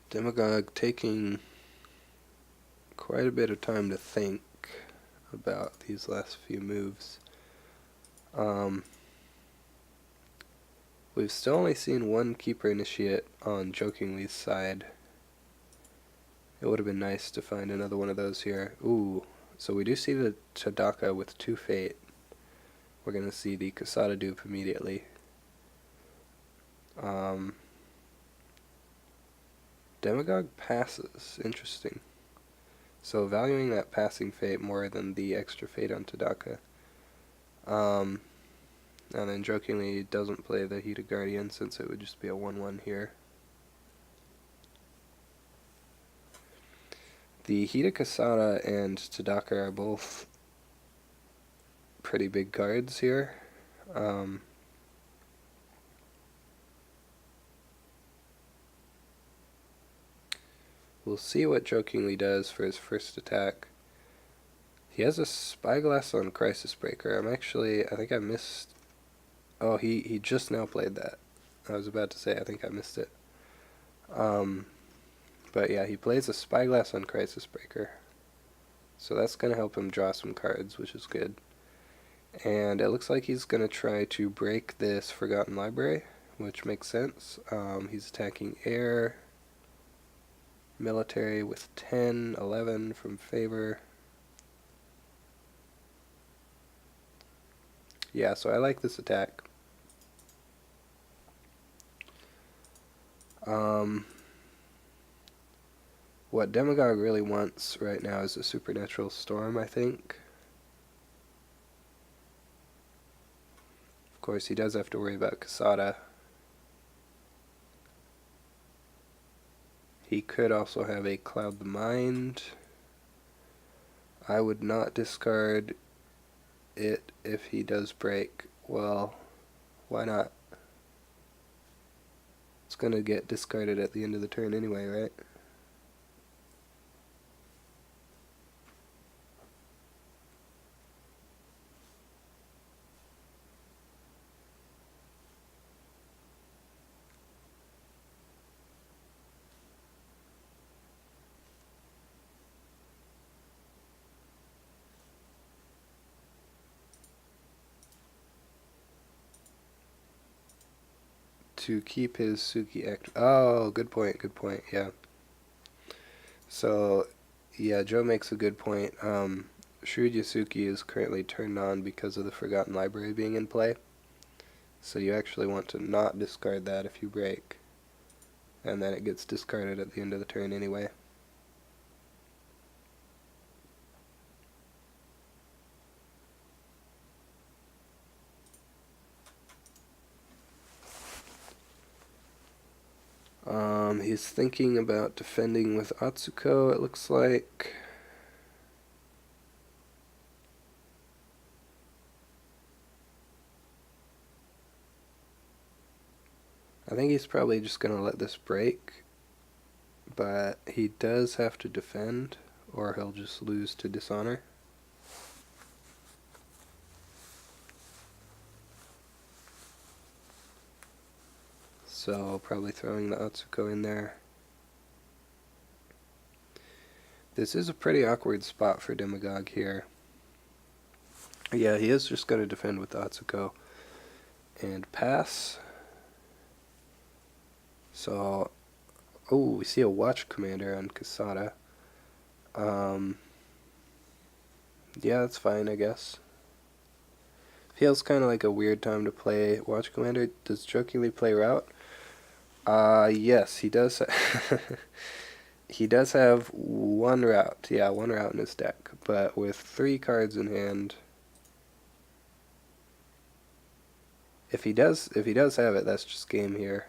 Demagogue taking quite a bit of time to think about these last few moves. We've still only seen 1 Keeper Initiate on Jokingly's side. It would have been nice to find another one of those here. Ooh, so we do see the Tadaka with 2 Fate. We're going to see the Kasada dupe immediately. Demagogue passes. Interesting. So valuing that passing Fate more than the extra Fate on Tadaka. And then jokingly doesn't play the Heated Guardian since it would just be a 1-1 here. The Hida Kasada and Tadaka are both pretty big cards here. We'll see what Jokingly does for his first attack. He has a Spyglass on Crisis Breaker. I think I missed... Oh, he just now played that. I was about to say, I think I missed it. But yeah, he plays a Spyglass on Crisis Breaker. So that's going to help him draw some cards, which is good. And it looks like he's going to try to break this Forgotten Library, which makes sense. He's attacking air, military with 10, 11 from favor. Yeah, so I like this attack. What Demagogue really wants right now is a Supernatural Storm, I think. Of course, he does have to worry about Kasada. He could also have a Cloud the Mind. I would not discard it if he does break. Well, why not? It's going to get discarded at the end of the turn anyway, right? to keep his Suki active. Oh, good point, yeah. So, yeah, Joe makes a good point. Shrewd Yasuki is currently turned on because of the Forgotten Library being in play. So you actually want to not discard that if you break. And then it gets discarded at the end of the turn anyway. He's thinking about defending with Atsuko, it looks like. I think he's probably just going to let this break. But he does have to defend, or he'll just lose to Dishonor. So probably throwing the Atsuko in there. This is a pretty awkward spot for Demagogue here. Yeah, he is just going to defend with the Atsuko and pass. So, oh, we see a Watch Commander on Kasada. Yeah, that's fine, I guess. Feels kind of like a weird time to play Watch Commander. Does Jokingly play Route? Yes, he does. He does have one route. Yeah, one route in his deck. But with 3 cards in hand, if he does have it, that's just game here.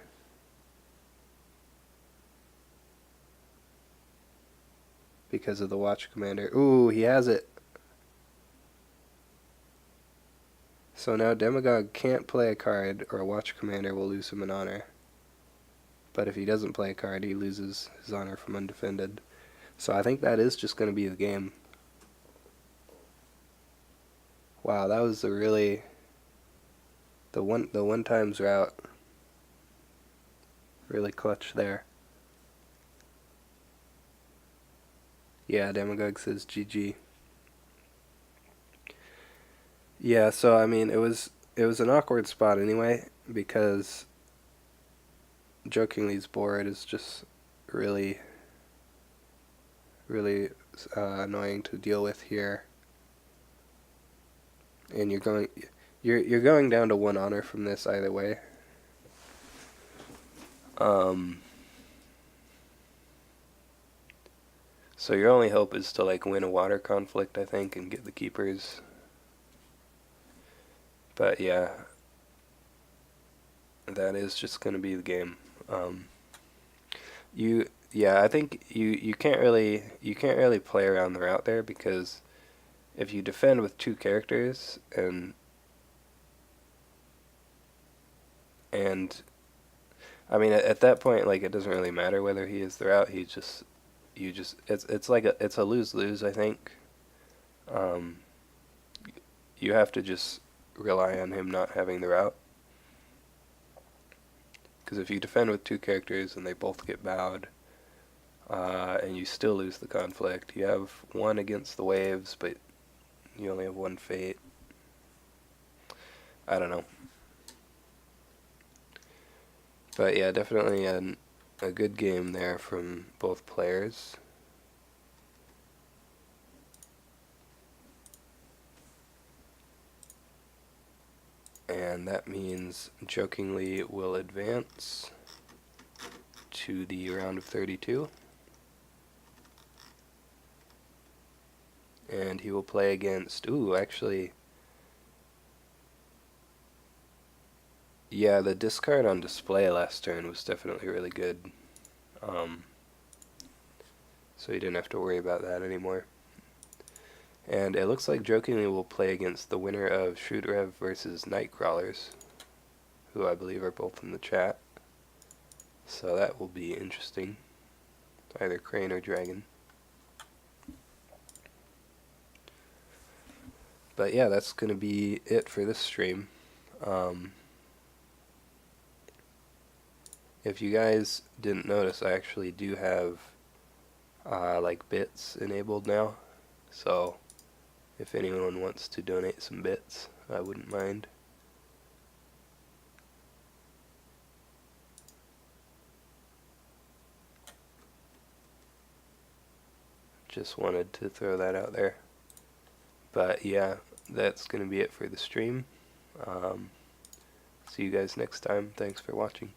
Because of the Watch Commander. Ooh, he has it. So now Demagogue can't play a card, or a Watch Commander will lose him an honor. But if he doesn't play a card, he loses his honor from undefended. So I think that is just going to be the game. Wow, that was the really the one times route. Really clutch there. Yeah, Demagogue says GG. Yeah, so I mean it was an awkward spot anyway, because Jokingly's board is just really annoying to deal with here. And you're going down to 1 honor from this either way. So your only hope is to like win a water conflict, I think, and get the keepers. But yeah, that is just going to be the game. I think you can't really play around the route there, because if you defend with 2 characters and I mean at that point, like, it doesn't really matter whether he is the route. It's like it's a lose-lose, I think. You have to just rely on him not having the route. Because if you defend with 2 characters and they both get bowed, and you still lose the conflict, you have 1 against the waves, but you only have 1 fate. I don't know. But yeah, definitely a good game there from both players. And that means Jokingly will advance to the round of 32. And he will play against, actually, yeah, the discard on display last turn was definitely really good. So he didn't have to worry about that anymore. And it looks like Jokingly will play against the winner of Shrewd Rev versus Nightcrawlers, who I believe are both in the chat. So that will be interesting. Either Crane or Dragon. But yeah, that's going to be it for this stream. If you guys didn't notice, I actually do have like bits enabled now. So if anyone wants to donate some bits, I wouldn't mind. Just wanted to throw that out there. But yeah, that's going to be it for the stream. See you guys next time. Thanks for watching.